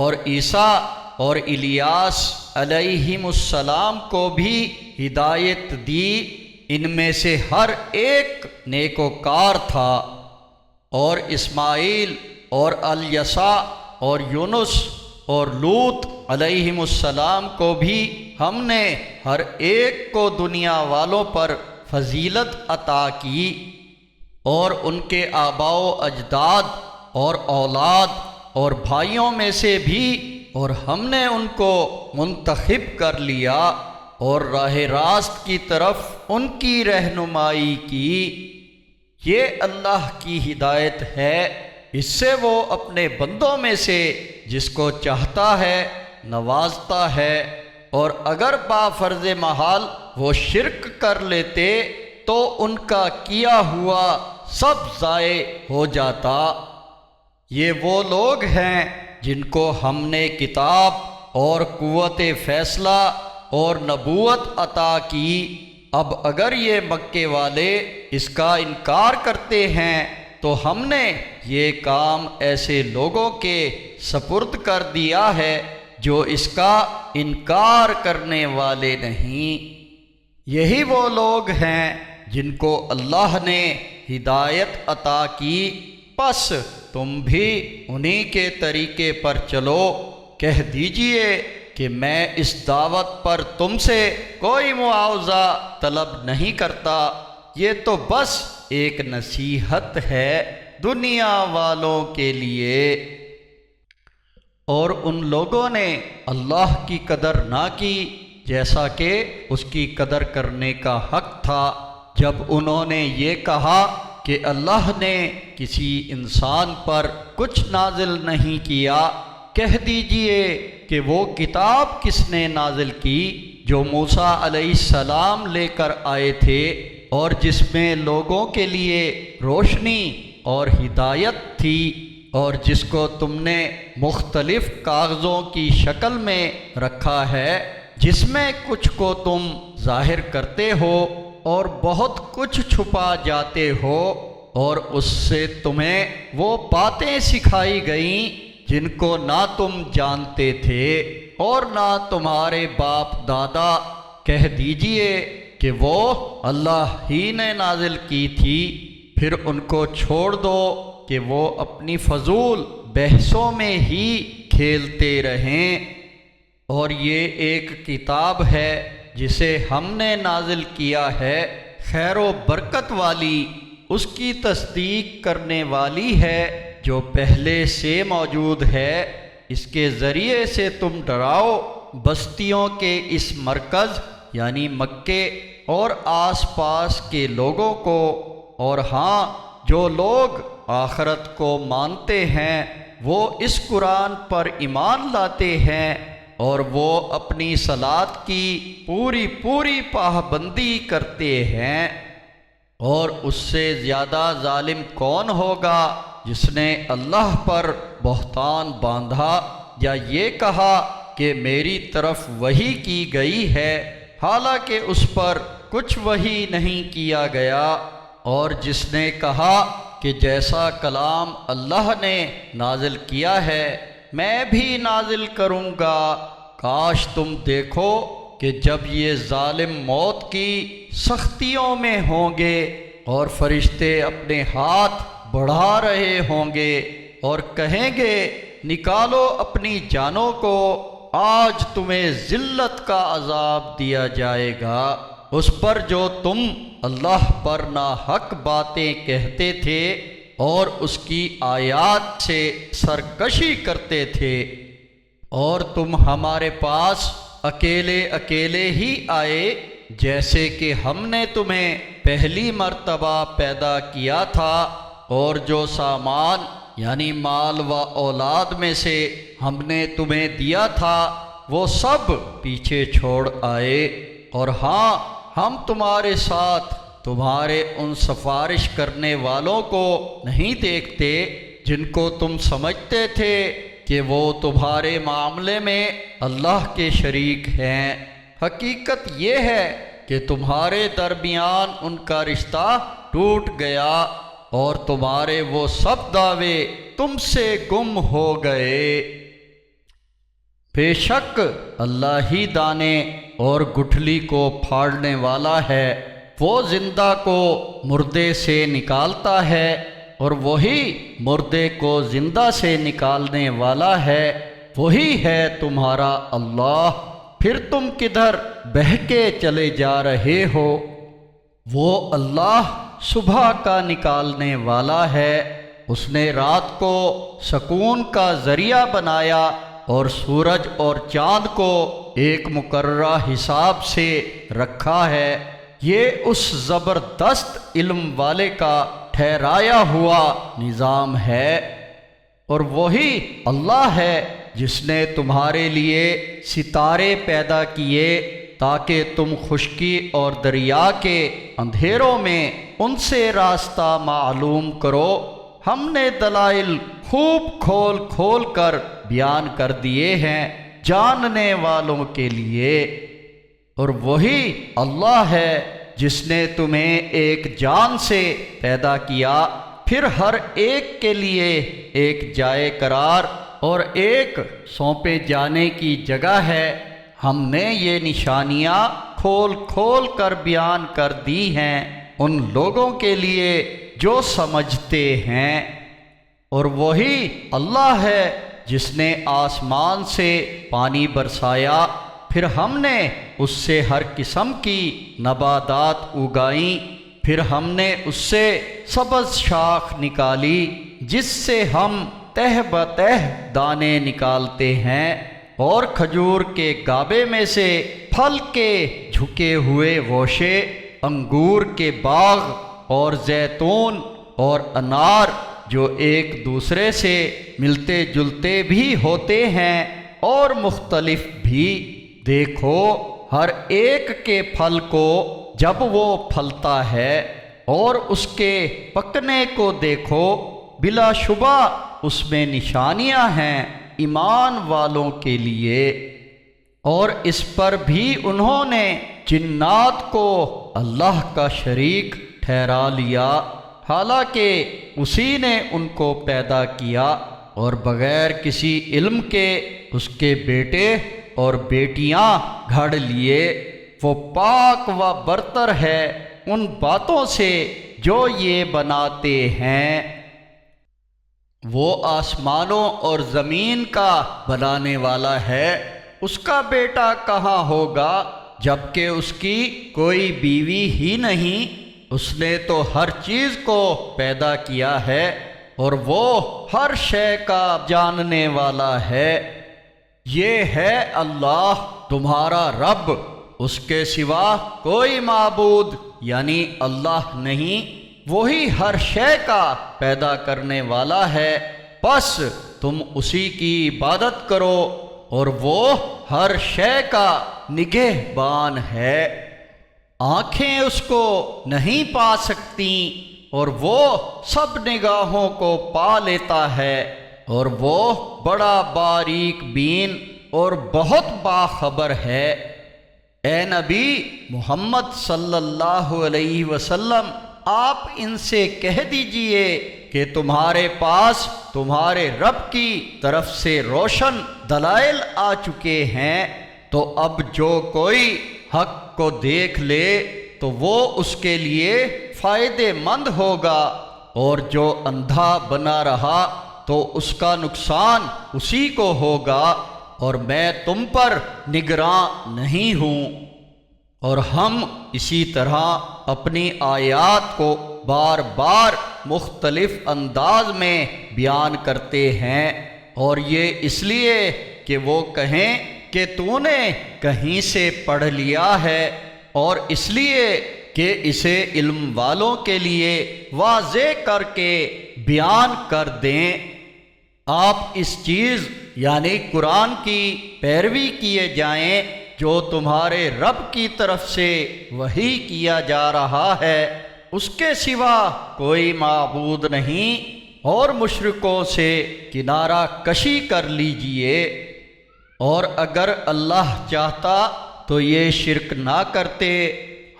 اور عیسیٰ اور الیاس علیہم السلام کو بھی ہدایت دی، ان میں سے ہر ایک نیکوکار تھا۔ اور اسماعیل اور الیسع اور یونس اور لوط علیہم السلام کو بھی ہم نے ہر ایک کو دنیا والوں پر فضیلت عطا کی، اور ان کے آباء و اجداد اور اولاد اور بھائیوں میں سے بھی، اور ہم نے ان کو منتخب کر لیا اور راہ راست کی طرف ان کی رہنمائی کی۔ یہ اللہ کی ہدایت ہے، اس سے وہ اپنے بندوں میں سے جس کو چاہتا ہے نوازتا ہے، اور اگر با فرض محال وہ شرک کر لیتے تو ان کا کیا ہوا سب ضائع ہو جاتا۔ یہ وہ لوگ ہیں جن کو ہم نے کتاب اور قوت فیصلہ اور نبوت عطا کی۔ اب اگر یہ مکے والے اس کا انکار کرتے ہیں تو ہم نے یہ کام ایسے لوگوں کے سپرد کر دیا ہے جو اس کا انکار کرنے والے نہیں۔ یہی وہ لوگ ہیں جن کو اللہ نے ہدایت عطا کی، پس تم بھی انہی کے طریقے پر چلو۔ کہہ دیجئے کہ میں اس دعوت پر تم سے کوئی معاوضہ طلب نہیں کرتا، یہ تو بس ایک نصیحت ہے دنیا والوں کے لیے۔ اور ان لوگوں نے اللہ کی قدر نہ کی جیسا کہ اس کی قدر کرنے کا حق تھا، جب انہوں نے یہ کہا کہ اللہ نے کسی انسان پر کچھ نازل نہیں کیا، کہہ دیجئے کہ وہ کتاب کس نے نازل کی جو موسیٰ علیہ السلام لے کر آئے تھے، اور جس میں لوگوں کے لیے روشنی اور ہدایت تھی، اور جس کو تم نے مختلف کاغذوں کی شکل میں رکھا ہے، جس میں کچھ کو تم ظاہر کرتے ہو اور بہت کچھ چھپا جاتے ہو، اور اس سے تمہیں وہ باتیں سکھائی گئیں جن کو نہ تم جانتے تھے اور نہ تمہارے باپ دادا۔ کہہ دیجئے کہ وہ اللہ ہی نے نازل کی تھی، پھر ان کو چھوڑ دو کہ وہ اپنی فضول بحثوں میں ہی کھیلتے رہیں، اور یہ ایک کتاب ہے جسے ہم نے نازل کیا ہے، خیر و برکت والی، اس کی تصدیق کرنے والی ہے جو پہلے سے موجود ہے۔ اس کے ذریعے سے تم ڈراؤ بستیوں کے اس مرکز یعنی مکے اور آس پاس کے لوگوں کو، اور ہاں جو لوگ آخرت کو مانتے ہیں وہ اس قرآن پر ایمان لاتے ہیں اور وہ اپنی صلاۃ کی پوری پابندی کرتے ہیں۔ اور اس سے زیادہ ظالم کون ہوگا جس نے اللہ پر بہتان باندھا یا یہ کہا کہ میری طرف وحی کی گئی ہے حالانکہ اس پر کچھ وحی نہیں کیا گیا، اور جس نے کہا کہ جیسا کلام اللہ نے نازل کیا ہے میں بھی نازل کروں گا۔ کاش تم دیکھو کہ جب یہ ظالم موت کی سختیوں میں ہوں گے اور فرشتے اپنے ہاتھ بڑھا رہے ہوں گے اور کہیں گے نکالو اپنی جانوں کو، آج تمہیں ذلت کا عذاب دیا جائے گا، اس پر جو تم اللہ پر ناحق باتیں کہتے تھے اور اس کی آیات سے سرکشی کرتے تھے، اور تم ہمارے پاس اکیلے ہی آئے جیسے کہ ہم نے تمہیں پہلی مرتبہ پیدا کیا تھا، اور جو سامان یعنی مال و اولاد میں سے ہم نے تمہیں دیا تھا وہ سب پیچھے چھوڑ آئے، اور ہاں ہم تمہارے ساتھ تمہارے ان سفارش کرنے والوں کو نہیں دیکھتے جن کو تم سمجھتے تھے کہ وہ تمہارے معاملے میں اللہ کے شریک ہیں، حقیقت یہ ہے کہ تمہارے درمیان ان کا رشتہ ٹوٹ گیا اور تمہارے وہ سب دعوے تم سے گم ہو گئے۔ بے شک اللہ ہی دانے اور گٹھلی کو پھاڑنے والا ہے، وہ زندہ کو مردے سے نکالتا ہے اور وہی مردے کو زندہ سے نکالنے والا ہے، وہی ہے تمہارا اللہ، پھر تم کدھر بہکے چلے جا رہے ہو؟ وہ اللہ صبح کا نکالنے والا ہے، اس نے رات کو سکون کا ذریعہ بنایا اور سورج اور چاند کو ایک مقررہ حساب سے رکھا ہے، یہ اس زبردست علم والے کا ٹھہرایا ہوا نظام ہے۔ اور وہی اللہ ہے جس نے تمہارے لیے ستارے پیدا کیے تاکہ تم خشکی اور دریا کے اندھیروں میں ان سے راستہ معلوم کرو، ہم نے دلائل خوب کھول کھول کر بیان کر دیے ہیں جاننے والوں کے لیے۔ اور وہی اللہ ہے جس نے تمہیں ایک جان سے پیدا کیا، پھر ہر ایک کے لیے ایک جائے قرار اور ایک سونپے جانے کی جگہ ہے، ہم نے یہ نشانیاں کھول کھول کر بیان کر دی ہیں ان لوگوں کے لیے جو سمجھتے ہیں۔ اور وہی اللہ ہے جس نے آسمان سے پانی برسایا، پھر ہم نے اس سے ہر قسم کی نباتات اگائیں، پھر ہم نے اس سے سبز شاخ نکالی جس سے ہم تہ بتہ دانے نکالتے ہیں، اور کھجور کے گابے میں سے پھل کے جھکے ہوئے گوشے، انگور کے باغ اور زیتون اور انار جو ایک دوسرے سے ملتے جلتے بھی ہوتے ہیں اور مختلف بھی، دیکھو ہر ایک کے پھل کو جب وہ پھلتا ہے اور اس کے پکنے کو دیکھو، بلا شبہ اس میں نشانیاں ہیں ایمان والوں کے لیے۔ اور اس پر بھی انہوں نے جنات کو اللہ کا شریک ٹھہرا لیا، حالانکہ اسی نے ان کو پیدا کیا اور بغیر کسی علم کے اس کے بیٹے اور بیٹیاں گھڑ لیے۔ وہ پاک و برتر ہے ان باتوں سے جو یہ بناتے ہیں۔ وہ آسمانوں اور زمین کا بنانے والا ہے، اس کا بیٹا کہاں ہوگا جبکہ اس کی کوئی بیوی ہی نہیں؟ اس نے تو ہر چیز کو پیدا کیا ہے اور وہ ہر شے کا جاننے والا ہے۔ یہ ہے اللہ تمہارا رب، اس کے سوا کوئی معبود یعنی اللہ نہیں، وہی ہر شے کا پیدا کرنے والا ہے، بس تم اسی کی عبادت کرو اور وہ ہر شے کا نگہبان ہے۔ آنکھیں اس کو نہیں پا سکتی اور وہ سب نگاہوں کو پا لیتا ہے، اور وہ بڑا باریک بین اور بہت باخبر ہے۔ اے نبی محمد صلی اللہ علیہ وسلم، آپ ان سے کہہ دیجئے کہ تمہارے پاس تمہارے رب کی طرف سے روشن دلائل آ چکے ہیں، تو اب جو کوئی حق کو دیکھ لے تو وہ اس کے لیے فائدے مند ہوگا، اور جو اندھا بنا رہا تو اس کا نقصان اسی کو ہوگا، اور میں تم پر نگراں نہیں ہوں۔ اور ہم اسی طرح اپنی آیات کو بار بار مختلف انداز میں بیان کرتے ہیں، اور یہ اس لیے کہ وہ کہیں کہ تو نے کہیں سے پڑھ لیا ہے، اور اس لیے کہ اسے علم والوں کے لیے واضح کر کے بیان کر دیں۔ آپ اس چیز یعنی قرآن کی پیروی کیے جائیں جو تمہارے رب کی طرف سے وحی کیا جا رہا ہے، اس کے سوا کوئی معبود نہیں، اور مشرکوں سے کنارہ کشی کر لیجئے۔ اور اگر اللہ چاہتا تو یہ شرک نہ کرتے،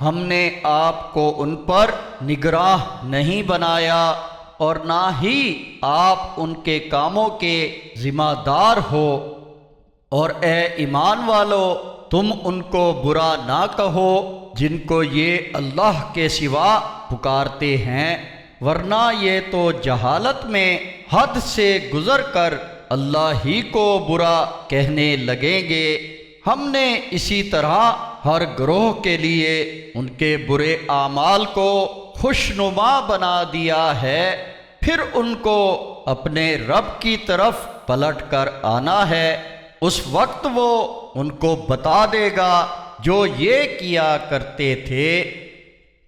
ہم نے آپ کو ان پر نگراں نہیں بنایا، اور نہ ہی آپ ان کے کاموں کے ذمہ دار ہو۔ اور اے ایمان والو، تم ان کو برا نہ کہو جن کو یہ اللہ کے سوا پکارتے ہیں، ورنہ یہ تو جہالت میں حد سے گزر کر اللہ ہی کو برا کہنے لگیں گے۔ ہم نے اسی طرح ہر گروہ کے لیے ان کے برے اعمال کو خوشنما بنا دیا ہے، پھر ان کو اپنے رب کی طرف پلٹ کر آنا ہے، اس وقت وہ ان کو بتا دے گا جو یہ کیا کرتے تھے۔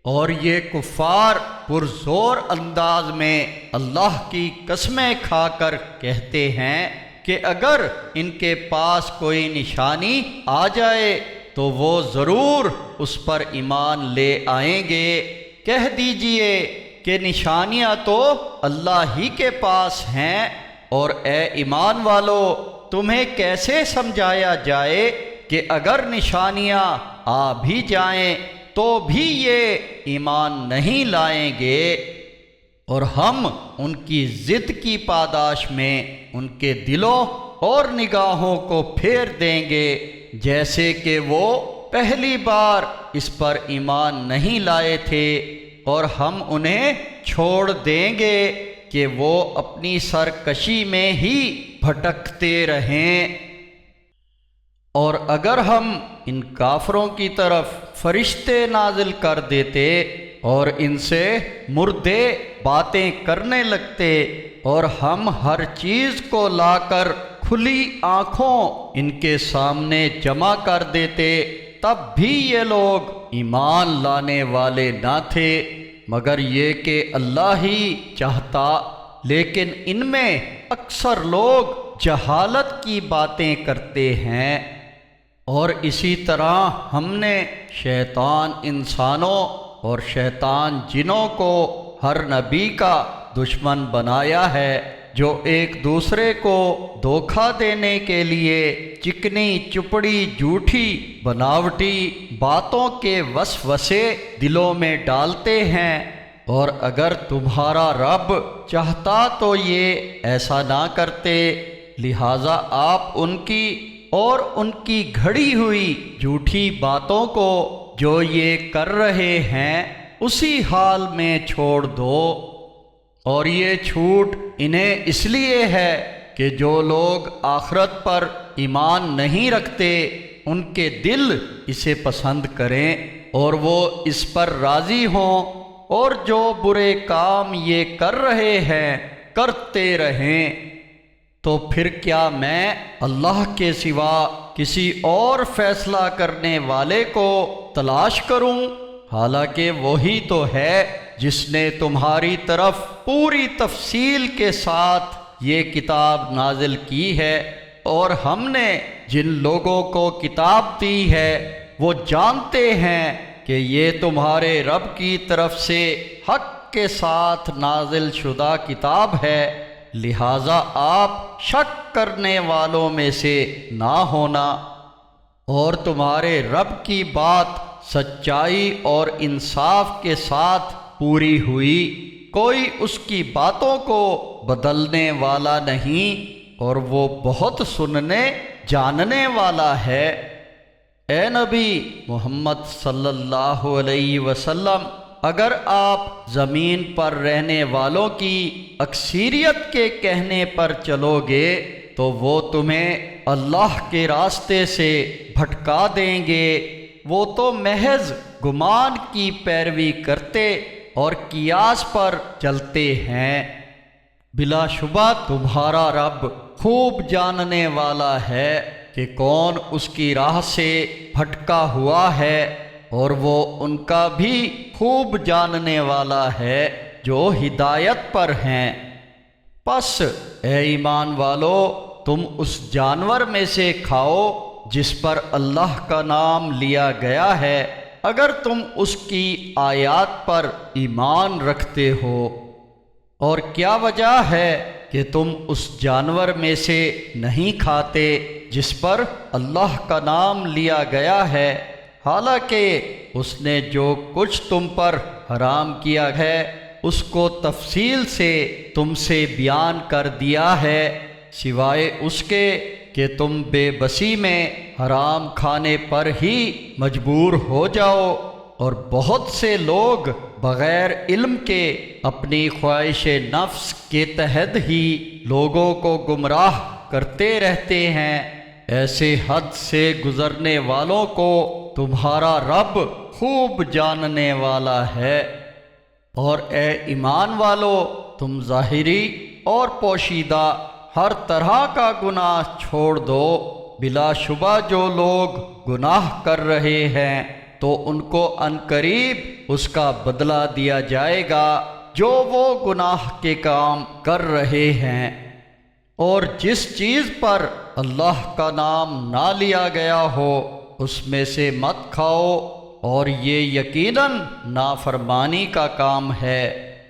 اور یہ کفار پرزور انداز میں اللہ کی قسمیں کھا کر کہتے ہیں کہ اگر ان کے پاس کوئی نشانی آ جائے تو وہ ضرور اس پر ایمان لے آئیں گے۔ کہہ دیجئے کہ نشانیاں تو اللہ ہی کے پاس ہیں، اور اے ایمان والو، تمہیں کیسے سمجھایا جائے کہ اگر نشانیاں آ بھی جائیں تو بھی یہ ایمان نہیں لائیں گے، اور ہم ان کی ضد کی پاداش میں ان کے دلوں اور نگاہوں کو پھیر دیں گے، جیسے کہ وہ پہلی بار اس پر ایمان نہیں لائے تھے، اور ہم انہیں چھوڑ دیں گے کہ وہ اپنی سرکشی میں ہی بھٹکتے رہیں۔ اور اگر ہم ان کافروں کی طرف فرشتے نازل کر دیتے اور ان سے مردے باتیں کرنے لگتے، اور ہم ہر چیز کو لا کر کھلی آنکھوں ان کے سامنے جمع کر دیتے، تب بھی یہ لوگ ایمان لانے والے نہ تھے مگر یہ کہ اللہ ہی چاہتا، لیکن ان میں اکثر لوگ جہالت کی باتیں کرتے ہیں۔ اور اسی طرح ہم نے شیطان انسانوں اور شیطان جنوں کو ہر نبی کا دشمن بنایا ہے، جو ایک دوسرے کو دھوکہ دینے کے لیے چکنی چپڑی جھوٹی بناوٹی باتوں کے وسوسے دلوں میں ڈالتے ہیں، اور اگر تمہارا رب چاہتا تو یہ ایسا نہ کرتے، لہٰذا آپ ان کی اور ان کی گھڑی ہوئی جھوٹی باتوں کو جو یہ کر رہے ہیں اسی حال میں چھوڑ دو۔ اور یہ چھوٹ انہیں اس لیے ہے کہ جو لوگ آخرت پر ایمان نہیں رکھتے ان کے دل اسے پسند کریں اور وہ اس پر راضی ہوں، اور جو برے کام یہ کر رہے ہیں کرتے رہیں، تو پھر کیا میں اللہ کے سوا کسی اور فیصلہ کرنے والے کو تلاش کروں؟ حالانکہ وہی تو ہے جس نے تمہاری طرف پوری تفصیل کے ساتھ یہ کتاب نازل کی ہے، اور ہم نے جن لوگوں کو کتاب دی ہے وہ جانتے ہیں کہ یہ تمہارے رب کی طرف سے حق کے ساتھ نازل شدہ کتاب ہے، لہٰذا آپ شک کرنے والوں میں سے نہ ہونا۔ اور تمہارے رب کی بات سچائی اور انصاف کے ساتھ پوری ہوئی، کوئی اس کی باتوں کو بدلنے والا نہیں، اور وہ بہت سننے جاننے والا ہے۔ اے نبی محمد صلی اللہ علیہ وسلم، اگر آپ زمین پر رہنے والوں کی اکثریت کے کہنے پر چلو گے تو وہ تمہیں اللہ کے راستے سے بھٹکا دیں گے، وہ تو محض گمان کی پیروی کرتے اور قیاس پر چلتے ہیں۔ بلا شبہ تمہارا رب خوب جاننے والا ہے کہ کون اس کی راہ سے بھٹکا ہوا ہے، اور وہ ان کا بھی خوب جاننے والا ہے جو ہدایت پر ہیں۔ پس اے ایمان والو، تم اس جانور میں سے کھاؤ جس پر اللہ کا نام لیا گیا ہے، اگر تم اس کی آیات پر ایمان رکھتے ہو۔ اور کیا وجہ ہے کہ تم اس جانور میں سے نہیں کھاتے جس پر اللہ کا نام لیا گیا ہے، حالانکہ اس نے جو کچھ تم پر حرام کیا ہے اس کو تفصیل سے تم سے بیان کر دیا ہے، سوائے اس کے کہ تم بے بسی میں حرام کھانے پر ہی مجبور ہو جاؤ، اور بہت سے لوگ بغیر علم کے اپنی خواہش نفس کے تحت ہی لوگوں کو گمراہ کرتے رہتے ہیں۔ ایسے حد سے گزرنے والوں کو تمہارا رب خوب جاننے والا ہے۔ اور اے ایمان والو، تم ظاہری اور پوشیدہ ہر طرح کا گناہ چھوڑ دو، بلا شبہ جو لوگ گناہ کر رہے ہیں تو ان کو عنقریب اس کا بدلہ دیا جائے گا جو وہ گناہ کے کام کر رہے ہیں۔ اور جس چیز پر اللہ کا نام نہ لیا گیا ہو اس میں سے مت کھاؤ، اور یہ یقیناً نافرمانی کا کام ہے،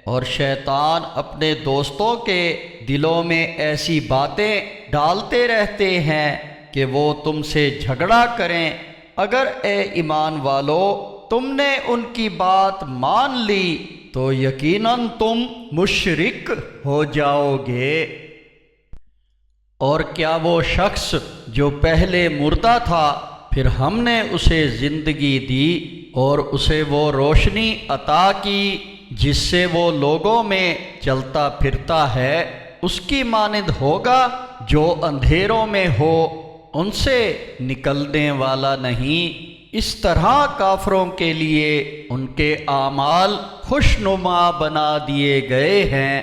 اور شیطان اپنے دوستوں کے دلوں میں ایسی باتیں ڈالتے رہتے ہیں کہ وہ تم سے جھگڑا کریں۔ اگر اے ایمان والو تم نے ان کی بات مان لی تو یقیناً تم مشرک ہو جاؤ گے۔ اور کیا وہ شخص جو پہلے مردہ تھا پھر ہم نے اسے زندگی دی اور اسے وہ روشنی عطا کی جس سے وہ لوگوں میں چلتا پھرتا ہے، اس کی مانند ہوگا جو اندھیروں میں ہو، ان سے نکلنے والا نہیں۔ اس طرح کافروں کے لیے ان کے اعمال خوشنما بنا دیے گئے ہیں۔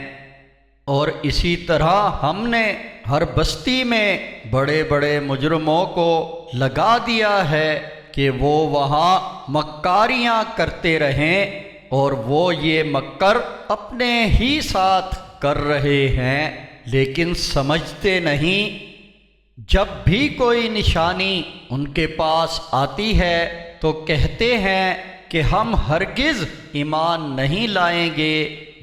اور اسی طرح ہم نے ہر بستی میں بڑے بڑے مجرموں کو لگا دیا ہے کہ وہ وہاں مکاریاں کرتے رہیں اور وہ یہ مکر اپنے ہی ساتھ کر رہے ہیں لیکن سمجھتے نہیں۔ جب بھی کوئی نشانی ان کے پاس آتی ہے تو کہتے ہیں کہ ہم ہرگز ایمان نہیں لائیں گے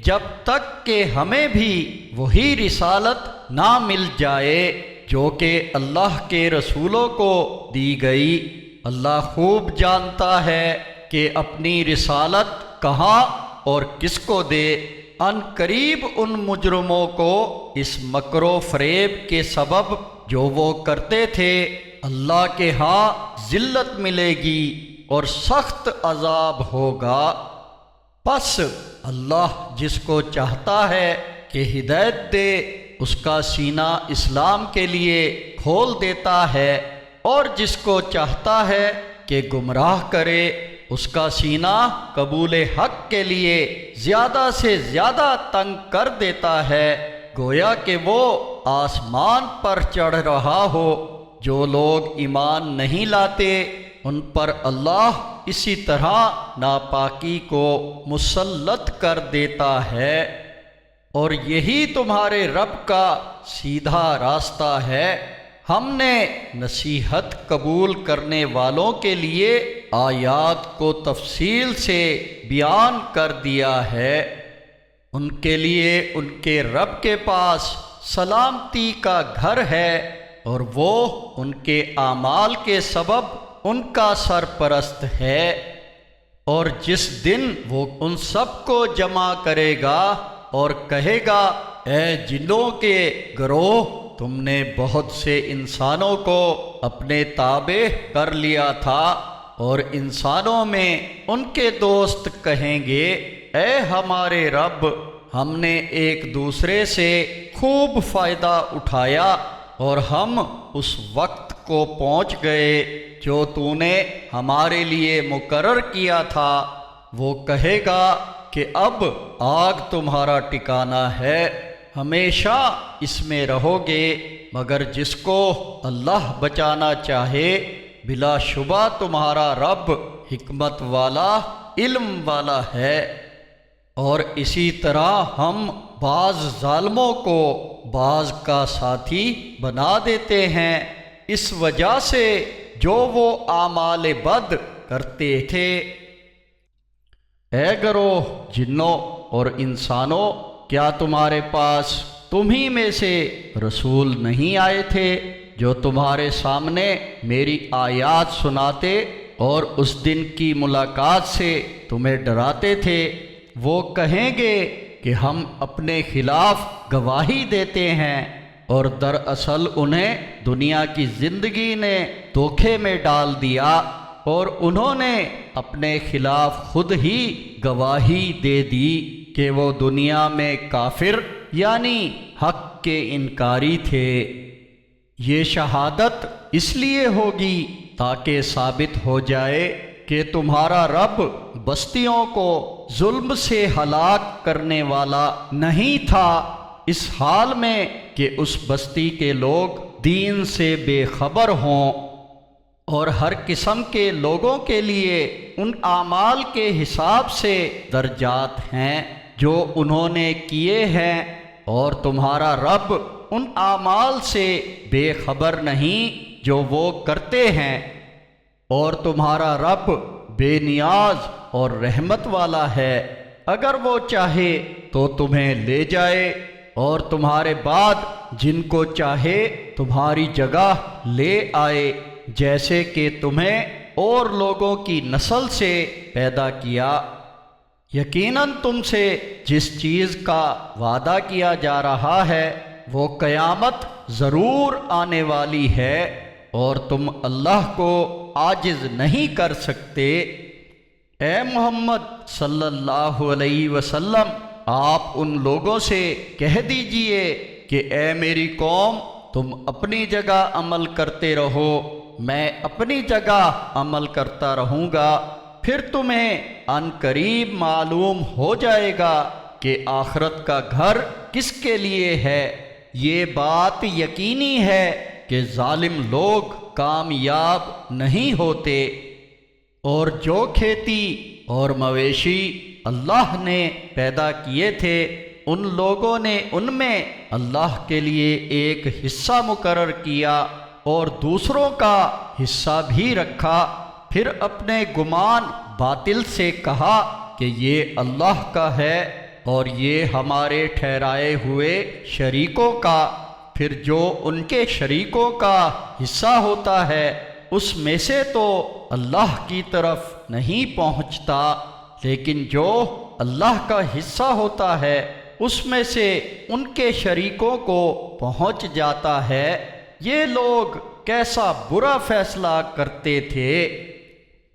جب تک کہ ہمیں بھی وہی رسالت نہ مل جائے جو کہ اللہ کے رسولوں کو دی گئی۔ اللہ خوب جانتا ہے کہ اپنی رسالت کہاں اور کس کو دے۔ ان قریب ان مجرموں کو اس مکر و فریب کے سبب جو وہ کرتے تھے اللہ کے ہاں ذلت ملے گی اور سخت عذاب ہوگا۔ پس اللہ جس کو چاہتا ہے کہ ہدایت دے اس کا سینہ اسلام کے لیے کھول دیتا ہے اور جس کو چاہتا ہے کہ گمراہ کرے اس کا سینہ قبول حق کے لیے زیادہ سے زیادہ تنگ کر دیتا ہے، گویا کہ وہ آسمان پر چڑھ رہا ہو۔ جو لوگ ایمان نہیں لاتے ان پر اللہ اسی طرح ناپاکی کو مسلط کر دیتا ہے، اور یہی تمہارے رب کا سیدھا راستہ ہے۔ ہم نے نصیحت قبول کرنے والوں کے لیے آیات کو تفصیل سے بیان کر دیا ہے۔ ان کے لیے ان کے رب کے پاس سلامتی کا گھر ہے اور وہ ان کے اعمال کے سبب ان کا سرپرست ہے۔ اور جس دن وہ ان سب کو جمع کرے گا اور کہے گا اے جنوں کے گروہ، تم نے بہت سے انسانوں کو اپنے تابع کر لیا تھا، اور انسانوں میں ان کے دوست کہیں گے اے ہمارے رب، ہم نے ایک دوسرے سے خوب فائدہ اٹھایا اور ہم اس وقت کو پہنچ گئے جو تو نے ہمارے لیے مقرر کیا تھا۔ وہ کہے گا کہ اب آگ تمہارا ٹھکانہ ہے، ہمیشہ اس میں رہو گے، مگر جس کو اللہ بچانا چاہے، بلا شبہ تمہارا رب حکمت والا، علم والا ہے۔ اور اسی طرح ہم بعض ظالموں کو بعض کا ساتھی بنا دیتے ہیں اس وجہ سے جو وہ اعمال بد کرتے تھے۔ اے گروہ جنوں اور انسانوں، کیا تمہارے پاس تمہیں میں سے رسول نہیں آئے تھے جو تمہارے سامنے میری آیات سناتے اور اس دن کی ملاقات سے تمہیں ڈراتے تھے؟ وہ کہیں گے کہ ہم اپنے خلاف گواہی دیتے ہیں، اور دراصل انہیں دنیا کی زندگی نے دھوکے میں ڈال دیا اور انہوں نے اپنے خلاف خود ہی گواہی دے دی کہ وہ دنیا میں کافر یعنی حق کے انکاری تھے۔ یہ شہادت اس لیے ہوگی تاکہ ثابت ہو جائے کہ تمہارا رب بستیوں کو ظلم سے ہلاک کرنے والا نہیں تھا، اس حال میں کہ اس بستی کے لوگ دین سے بے خبر ہوں، اور ہر قسم کے لوگوں کے لیے ان اعمال کے حساب سے درجات ہیں جو انہوں نے کیے ہیں، اور تمہارا رب ان اعمال سے بے خبر نہیں جو وہ کرتے ہیں، اور تمہارا رب بے نیاز اور رحمت والا ہے۔ اگر وہ چاہے تو تمہیں لے جائے اور تمہارے بعد جن کو چاہے تمہاری جگہ لے آئے، جیسے کہ تمہیں اور لوگوں کی نسل سے پیدا کیا۔ یقیناً تم سے جس چیز کا وعدہ کیا جا رہا ہے وہ قیامت ضرور آنے والی ہے، اور تم اللہ کو عاجز نہیں کر سکتے۔ اے محمد صلی اللہ علیہ وسلم، آپ ان لوگوں سے کہہ دیجئے کہ اے میری قوم، تم اپنی جگہ عمل کرتے رہو، میں اپنی جگہ عمل کرتا رہوں گا، پھر تمہیں ان قریب معلوم ہو جائے گا کہ آخرت کا گھر کس کے لیے ہے۔ یہ بات یقینی ہے کہ ظالم لوگ کامیاب نہیں ہوتے۔ اور جو کھیتی اور مویشی اللہ نے پیدا کیے تھے ان لوگوں نے ان میں اللہ کے لیے ایک حصہ مقرر کیا اور دوسروں کا حصہ بھی رکھا، پھر اپنے گمان باطل سے کہا کہ یہ اللہ کا ہے اور یہ ہمارے ٹھہرائے ہوئے شریکوں کا، پھر جو ان کے شریکوں کا حصہ ہوتا ہے اس میں سے تو اللہ کی طرف نہیں پہنچتا، لیکن جو اللہ کا حصہ ہوتا ہے اس میں سے ان کے شریکوں کو پہنچ جاتا ہے۔ یہ لوگ کیسا برا فیصلہ کرتے تھے۔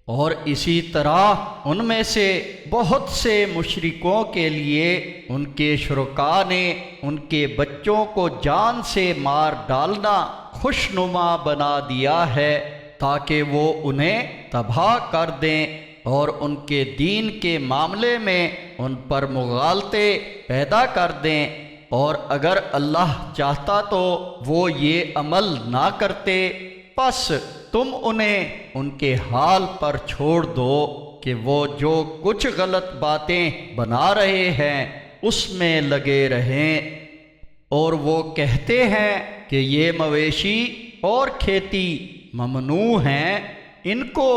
اور اسی طرح ان میں سے بہت سے مشرکوں کے لیے ان کے شرکاء نے ان کے بچوں کو جان سے مار ڈالنا خوشنما بنا دیا ہے تاکہ وہ انہیں تباہ کر دیں اور ان کے دین کے معاملے میں ان پر مغالطے پیدا کر دیں، اور اگر اللہ چاہتا تو وہ یہ عمل نہ کرتے، پس تم انہیں ان کے حال پر چھوڑ دو کہ وہ جو کچھ غلط باتیں بنا رہے ہیں اس میں لگے رہیں۔ اور وہ کہتے ہیں کہ یہ مویشی اور کھیتی ممنوع ہیں، ان کو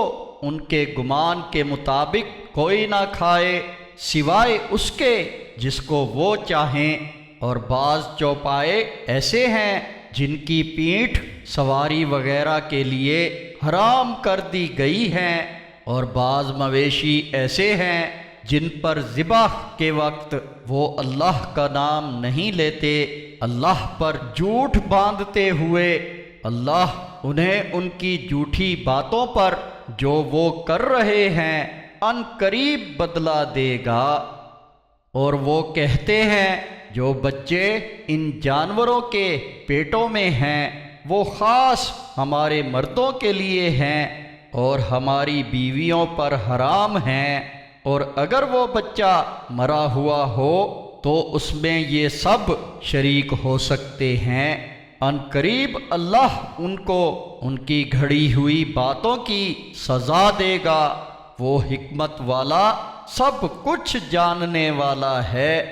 ان کے گمان کے مطابق کوئی نہ کھائے سوائے اس کے جس کو وہ چاہیں، اور بعض چوپائے ایسے ہیں جن کی پیٹھ سواری وغیرہ کے لیے حرام کر دی گئی ہیں، اور بعض مویشی ایسے ہیں جن پر ذبح کے وقت وہ اللہ کا نام نہیں لیتے، اللہ پر جھوٹ باندھتے ہوئے اللہ انہیں ان کی جھوٹی باتوں پر جو وہ کر رہے ہیں ان قریب بدلہ دے گا۔ اور وہ کہتے ہیں جو بچے ان جانوروں کے پیٹوں میں ہیں وہ خاص ہمارے مردوں کے لیے ہیں اور ہماری بیویوں پر حرام ہیں، اور اگر وہ بچہ مرا ہوا ہو تو اس میں یہ سب شریک ہو سکتے ہیں۔ ان قریب اللہ ان کو ان کی گھڑی ہوئی باتوں کی سزا دے گا، وہ حکمت والا سب کچھ جاننے والا ہے۔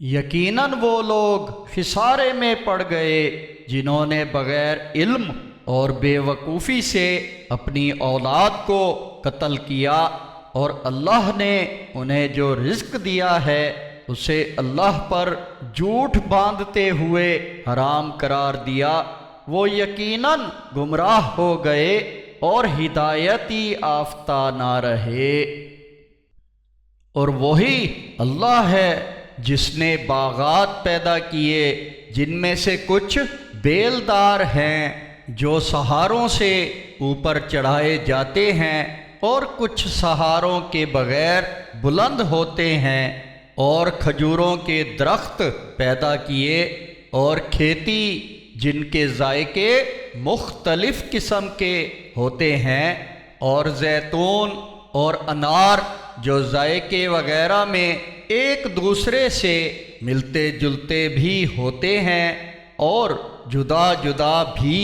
یقیناً وہ لوگ خسارے میں پڑ گئے جنہوں نے بغیر علم اور بے وقوفی سے اپنی اولاد کو قتل کیا، اور اللہ نے انہیں جو رزق دیا ہے اسے اللہ پر جھوٹ باندھتے ہوئے حرام قرار دیا، وہ یقیناً گمراہ ہو گئے اور ہدایتی یافتہ نہ رہے۔ اور وہی اللہ ہے جس نے باغات پیدا کیے جن میں سے کچھ بیلدار ہیں جو سہاروں سے اوپر چڑھائے جاتے ہیں اور کچھ سہاروں کے بغیر بلند ہوتے ہیں، اور کھجوروں کے درخت پیدا کیے اور کھیتی جن کے ذائقے مختلف قسم کے ہوتے ہیں، اور زیتون اور انار جو ذائقے وغیرہ میں ایک دوسرے سے ملتے جلتے بھی ہوتے ہیں اور جدا جدا بھی،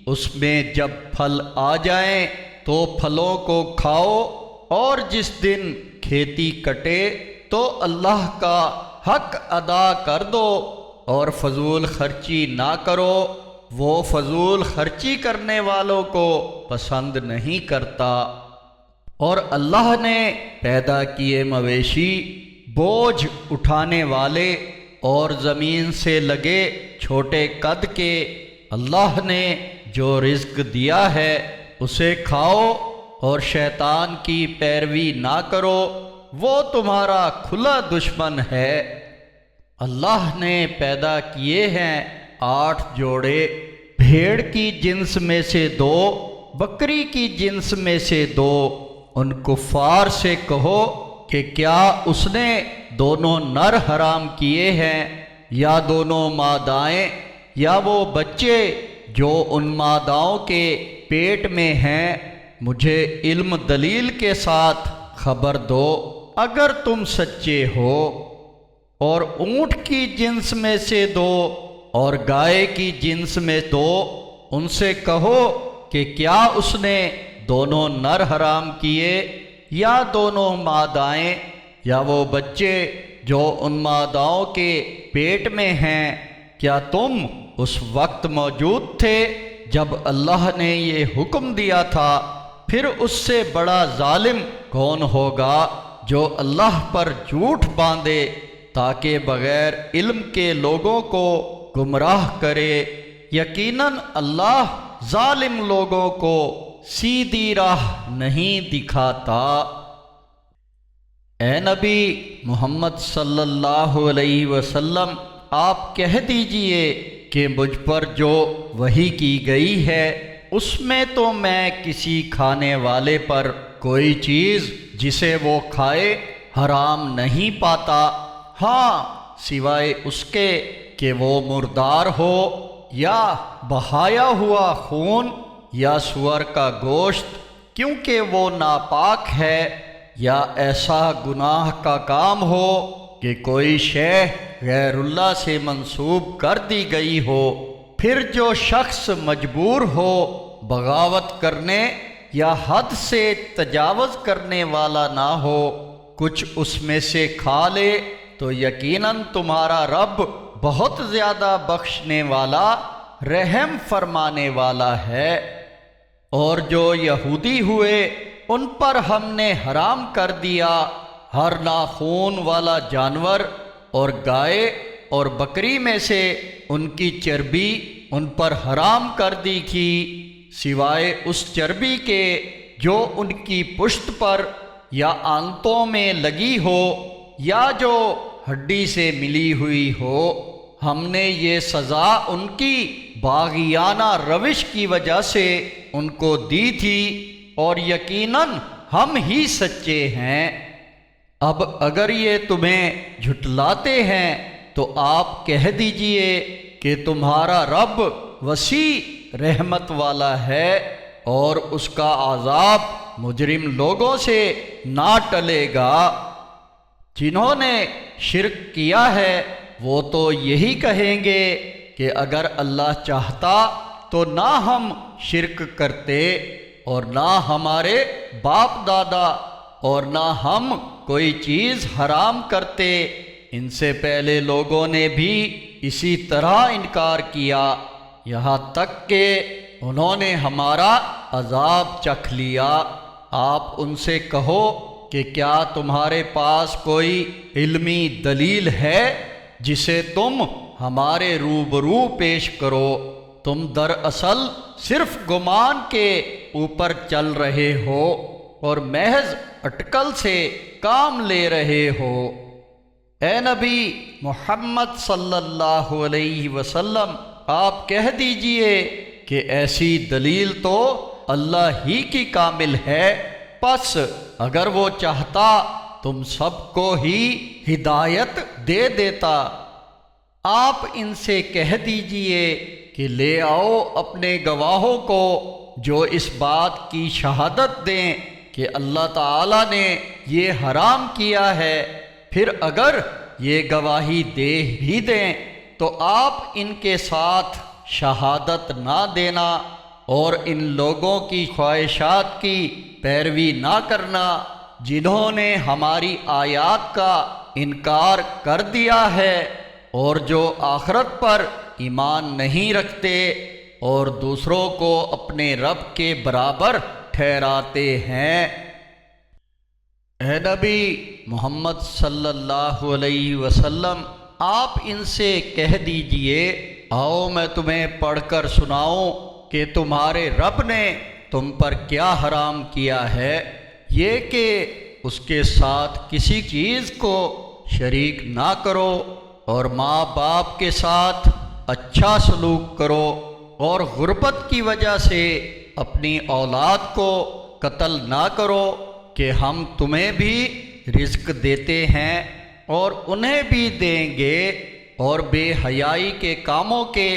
اس میں جب پھل آ جائیں تو پھلوں کو کھاؤ، اور جس دن کھیتی کٹے تو اللہ کا حق ادا کر دو اور فضول خرچی نہ کرو، وہ فضول خرچی کرنے والوں کو پسند نہیں کرتا۔ اور اللہ نے پیدا کیے مویشی بوجھ اٹھانے والے اور زمین سے لگے چھوٹے قد کے، اللہ نے جو رزق دیا ہے اسے کھاؤ اور شیطان کی پیروی نہ کرو، وہ تمہارا کھلا دشمن ہے۔ اللہ نے پیدا کیے ہیں 8 جوڑے، بھیڑ کی جنس میں سے 2، بکری کی جنس میں سے 2۔ ان کفار سے کہو کہ کیا اس نے دونوں نر حرام کیے ہیں یا دونوں مادائیں یا وہ بچے جو ان ماداؤں کے پیٹ میں ہیں؟ مجھے علم دلیل کے ساتھ خبر دو اگر تم سچے ہو۔ اور اونٹ کی جنس میں سے 2 اور گائے کی جنس میں 2، ان سے کہو کہ کیا اس نے دونوں نر حرام کیے یا دونوں مادائیں یا وہ بچے جو ان ماداؤں کے پیٹ میں ہیں؟ کیا تم اس وقت موجود تھے جب اللہ نے یہ حکم دیا تھا؟ پھر اس سے بڑا ظالم کون ہوگا جو اللہ پر جھوٹ باندھے تاکہ بغیر علم کے لوگوں کو گمراہ کرے۔ یقیناً اللہ ظالم لوگوں کو سیدھی راہ نہیں دکھاتا۔ اے نبی محمد صلی اللہ علیہ وسلم، آپ کہہ دیجئے کہ مجھ پر جو وحی کی گئی ہے اس میں تو میں کسی کھانے والے پر کوئی چیز جسے وہ کھائے حرام نہیں پاتا، ہاں سوائے اس کے کہ وہ مردار ہو یا بہایا ہوا خون یا سور کا گوشت، کیونکہ وہ ناپاک ہے، یا ایسا گناہ کا کام ہو کہ کوئی شے غیر اللہ سے منسوب کر دی گئی ہو۔ پھر جو شخص مجبور ہو بغاوت کرنے یا حد سے تجاوز کرنے والا نہ ہو، کچھ اس میں سے کھا لے تو یقیناً تمہارا رب بہت زیادہ بخشنے والا رحم فرمانے والا ہے۔ اور جو یہودی ہوئے ان پر ہم نے حرام کر دیا ہر ناخون والا جانور اور گائے اور بکری میں سے ان کی چربی ان پر حرام کر دی تھی، سوائے اس چربی کے جو ان کی پشت پر یا آنتوں میں لگی ہو یا جو ہڈی سے ملی ہوئی ہو۔ ہم نے یہ سزا ان کی باغیانہ روش کی وجہ سے ان کو دی تھی، اور یقیناً ہم ہی سچے ہیں۔ اب اگر یہ تمہیں جھٹلاتے ہیں تو آپ کہہ دیجئے کہ تمہارا رب وسیع رحمت والا ہے، اور اس کا عذاب مجرم لوگوں سے نہ ٹلے گا۔ جنہوں نے شرک کیا ہے وہ تو یہی کہیں گے کہ اگر اللہ چاہتا تو نہ ہم شرک کرتے اور نہ ہمارے باپ دادا اور نہ ہم کوئی چیز حرام کرتے۔ ان سے پہلے لوگوں نے بھی اسی طرح انکار کیا، یہاں تک کہ انہوں نے ہمارا عذاب چکھ لیا۔ آپ ان سے کہو کہ کیا تمہارے پاس کوئی علمی دلیل ہے جسے تم ہمارے روبرو پیش کرو؟ تم دراصل صرف گمان کے اوپر چل رہے ہو اور محض اٹکل سے کام لے رہے ہو۔ اے نبی محمد صلی اللہ علیہ وسلم، آپ کہہ دیجئے کہ ایسی دلیل تو اللہ ہی کی کامل ہے، پس اگر وہ چاہتا تم سب کو ہی ہدایت دے دیتا۔ آپ ان سے کہہ دیجئے کہ لے آؤ اپنے گواہوں کو جو اس بات کی شہادت دیں کہ اللہ تعالی نے یہ حرام کیا ہے، پھر اگر یہ گواہی دے بھی دیں تو آپ ان کے ساتھ شہادت نہ دینا اور ان لوگوں کی خواہشات کی پیروی نہ کرنا جنہوں نے ہماری آیات کا انکار کر دیا ہے اور جو آخرت پر ایمان نہیں رکھتے اور دوسروں کو اپنے رب کے برابر ٹھہراتے ہیں۔ اے نبی محمد صلی اللہ علیہ وسلم، آپ ان سے کہہ دیجئے، آؤ میں تمہیں پڑھ کر سناؤں کہ تمہارے رب نے تم پر کیا حرام کیا ہے، یہ کہ اس کے ساتھ کسی چیز کو شریک نہ کرو، اور ماں باپ کے ساتھ اچھا سلوک کرو، اور غربت کی وجہ سے اپنی اولاد کو قتل نہ کرو کہ ہم تمہیں بھی رزق دیتے ہیں اور انہیں بھی دیں گے، اور بے حیائی کے کاموں کے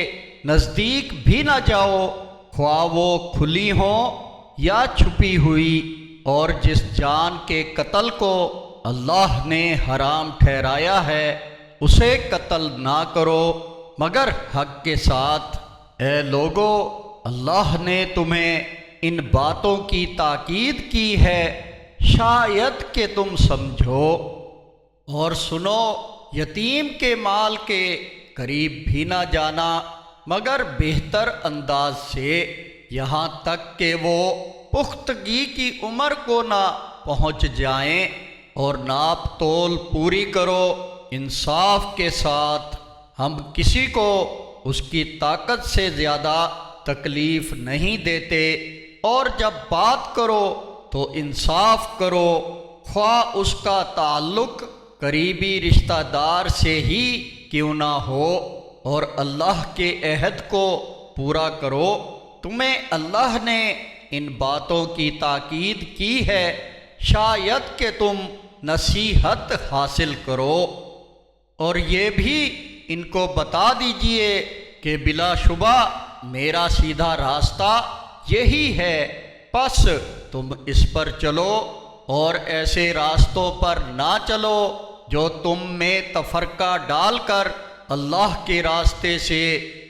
نزدیک بھی نہ جاؤ، خواہ وہ کھلی ہوں یا چھپی ہوئی، اور جس جان کے قتل کو اللہ نے حرام ٹھہرایا ہے اسے قتل نہ کرو مگر حق کے ساتھ۔ اے لوگو، اللہ نے تمہیں ان باتوں کی تاکید کی ہے شاید کہ تم سمجھو۔ اور سنو، یتیم کے مال کے قریب بھی نہ جانا مگر بہتر انداز سے، یہاں تک کہ وہ پختگی کی عمر کو نہ پہنچ جائیں، اور ناپ تول پوری کرو انصاف کے ساتھ۔ ہم کسی کو اس کی طاقت سے زیادہ تکلیف نہیں دیتے، اور جب بات کرو تو انصاف کرو، خواہ اس کا تعلق قریبی رشتہ دار سے ہی کیوں نہ ہو، اور اللہ کے عہد کو پورا کرو۔ تمہیں اللہ نے ان باتوں کی تاکید کی ہے شاید کہ تم نصیحت حاصل کرو۔ اور یہ بھی ان کو بتا دیجئے کہ بلا شبہ میرا سیدھا راستہ یہی ہے، پس تم اس پر چلو، اور ایسے راستوں پر نہ چلو جو تم میں تفرقہ ڈال کر اللہ کے راستے سے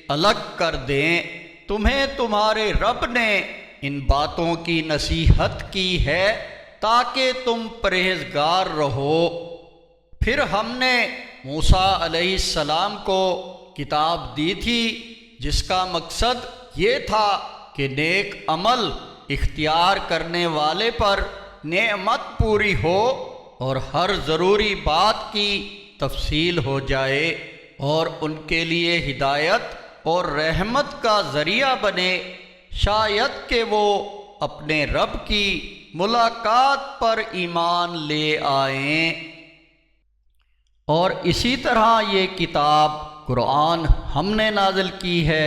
الگ کر دیں۔ تمہیں تمہارے رب نے ان باتوں کی نصیحت کی ہے تاکہ تم پرہیزگار رہو۔ پھر ہم نے موسیٰ علیہ السلام کو کتاب دی تھی جس کا مقصد یہ تھا کہ نیک عمل اختیار کرنے والے پر نعمت پوری ہو اور ہر ضروری بات کی تفصیل ہو جائے، اور ان کے لیے ہدایت اور رحمت کا ذریعہ بنے، شاید کہ وہ اپنے رب کی ملاقات پر ایمان لے آئیں۔ اور اسی طرح یہ کتاب قرآن ہم نے نازل کی ہے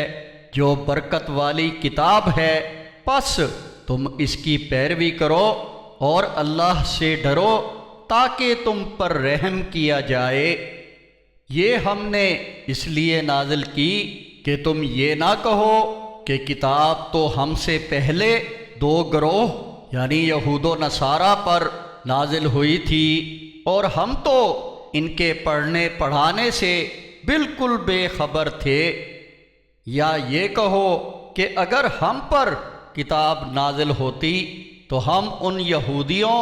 جو برکت والی کتاب ہے، پس تم اس کی پیروی کرو اور اللہ سے ڈرو تاکہ تم پر رحم کیا جائے۔ یہ ہم نے اس لیے نازل کی کہ تم یہ نہ کہو کہ کتاب تو ہم سے پہلے دو گروہ یعنی یہود و نصارہ پر نازل ہوئی تھی، اور ہم تو ان کے پڑھنے پڑھانے سے بالکل بے خبر تھے۔ یا یہ کہو کہ اگر ہم پر کتاب نازل ہوتی تو ہم ان یہودیوں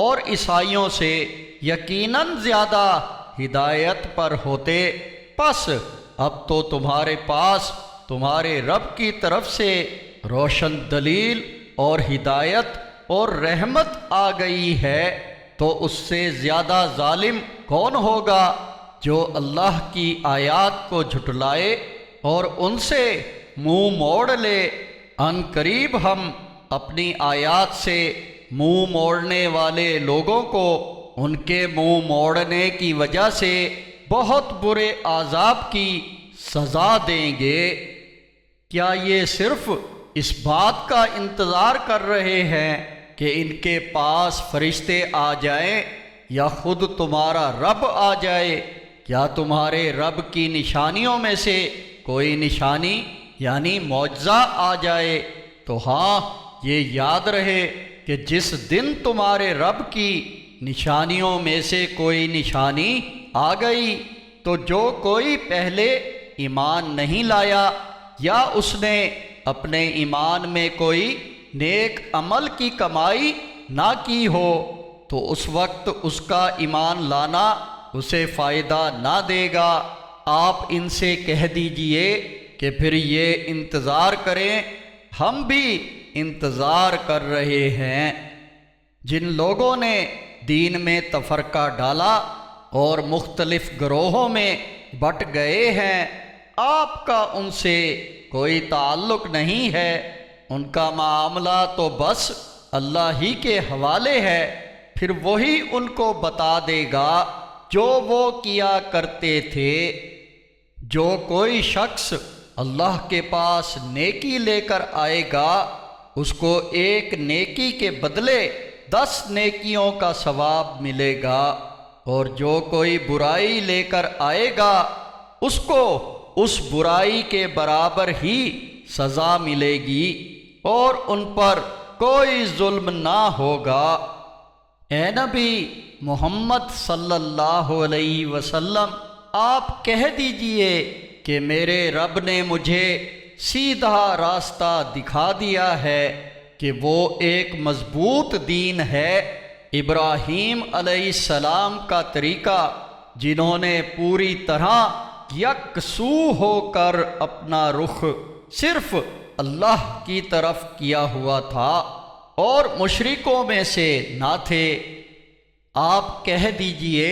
اور عیسائیوں سے یقیناً زیادہ ہدایت پر ہوتے، پس اب تو تمہارے پاس تمہارے رب کی طرف سے روشن دلیل اور ہدایت اور رحمت آ گئی ہے، تو اس سے زیادہ ظالم کون ہوگا جو اللہ کی آیات کو جھٹلائے اور ان سے منہ موڑ لے۔ ان قریب ہم اپنی آیات سے منہ موڑنے والے لوگوں کو ان کے منہ موڑنے کی وجہ سے بہت برے عذاب کی سزا دیں گے۔ کیا یہ صرف اس بات کا انتظار کر رہے ہیں کہ ان کے پاس فرشتے آ جائیں یا خود تمہارا رب آ جائے؟ کیا تمہارے رب کی نشانیوں میں سے کوئی نشانی یعنی معجزہ آ جائے؟ تو ہاں، یہ یاد رہے کہ جس دن تمہارے رب کی نشانیوں میں سے کوئی نشانی آ گئی تو جو کوئی پہلے ایمان نہیں لایا یا اس نے اپنے ایمان میں کوئی نیک عمل کی کمائی نہ کی ہو تو اس وقت اس کا ایمان لانا اسے فائدہ نہ دے گا۔ آپ ان سے کہہ دیجئے کہ پھر یہ انتظار کریں، ہم بھی انتظار کر رہے ہیں۔ جن لوگوں نے دین میں تفرقہ ڈالا اور مختلف گروہوں میں بٹ گئے ہیں، آپ کا ان سے کوئی تعلق نہیں ہے، ان کا معاملہ تو بس اللہ ہی کے حوالے ہے، پھر وہی ان کو بتا دے گا جو وہ کیا کرتے تھے۔ جو کوئی شخص اللہ کے پاس نیکی لے کر آئے گا اس کو ایک نیکی کے بدلے 10 نیکیوں کا ثواب ملے گا، اور جو کوئی برائی لے کر آئے گا اس کو اس برائی کے برابر ہی سزا ملے گی، اور ان پر کوئی ظلم نہ ہوگا۔ اے نبی محمد صلی اللہ علیہ وسلم، آپ کہہ دیجئے کہ میرے رب نے مجھے سیدھا راستہ دکھا دیا ہے۔ کہ وہ ایک مضبوط دین ہے، ابراہیم علیہ السلام کا طریقہ، جنہوں نے پوری طرح یکسو ہو کر اپنا رخ صرف اللہ کی طرف کیا ہوا تھا اور مشرکوں میں سے نہ تھے۔ آپ کہہ دیجئے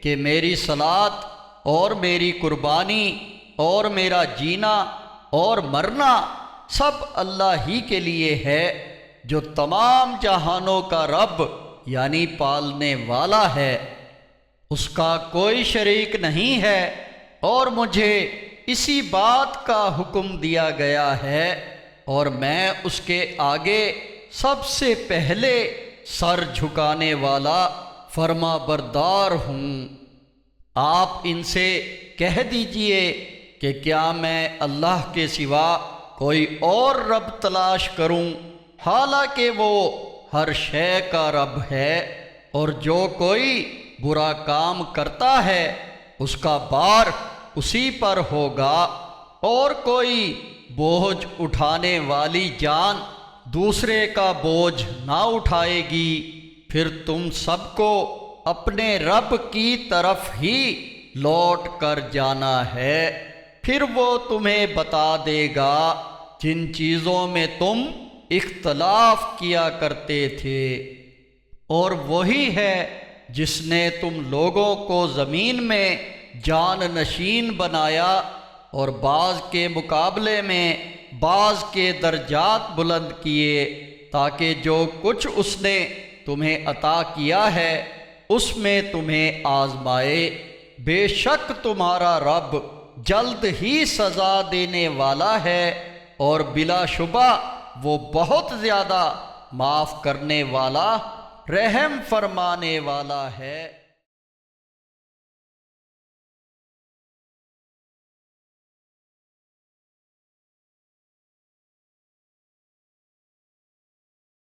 کہ میری صلات اور میری قربانی اور میرا جینا اور مرنا سب اللہ ہی کے لیے ہے، جو تمام جہانوں کا رب یعنی پالنے والا ہے، اس کا کوئی شریک نہیں ہے، اور مجھے اسی بات کا حکم دیا گیا ہے، اور میں اس کے آگے سب سے پہلے سر جھکانے والا فرما بردار ہوں۔ آپ ان سے کہہ دیجئے کہ کیا میں اللہ کے سوا کوئی اور رب تلاش کروں، حالانکہ وہ ہر شے کا رب ہے، اور جو کوئی برا کام کرتا ہے اس کا بار اسی پر ہوگا، اور کوئی بوجھ اٹھانے والی جان دوسرے کا بوجھ نہ اٹھائے گی۔ پھر تم سب کو اپنے رب کی طرف ہی لوٹ کر جانا ہے، پھر وہ تمہیں بتا دے گا جن چیزوں میں تم اختلاف کیا کرتے تھے، اور وہی ہے جس نے تم لوگوں کو زمین میں جان نشین بنایا اور بعض کے مقابلے میں بعض کے درجات بلند کیے، تاکہ جو کچھ اس نے تمہیں عطا کیا ہے اس میں تمہیں آزمائے۔ بے شک تمہارا رب جلد ہی سزا دینے والا ہے، اور بلا شبہ وہ بہت زیادہ معاف کرنے والا، رحم فرمانے والا ہے۔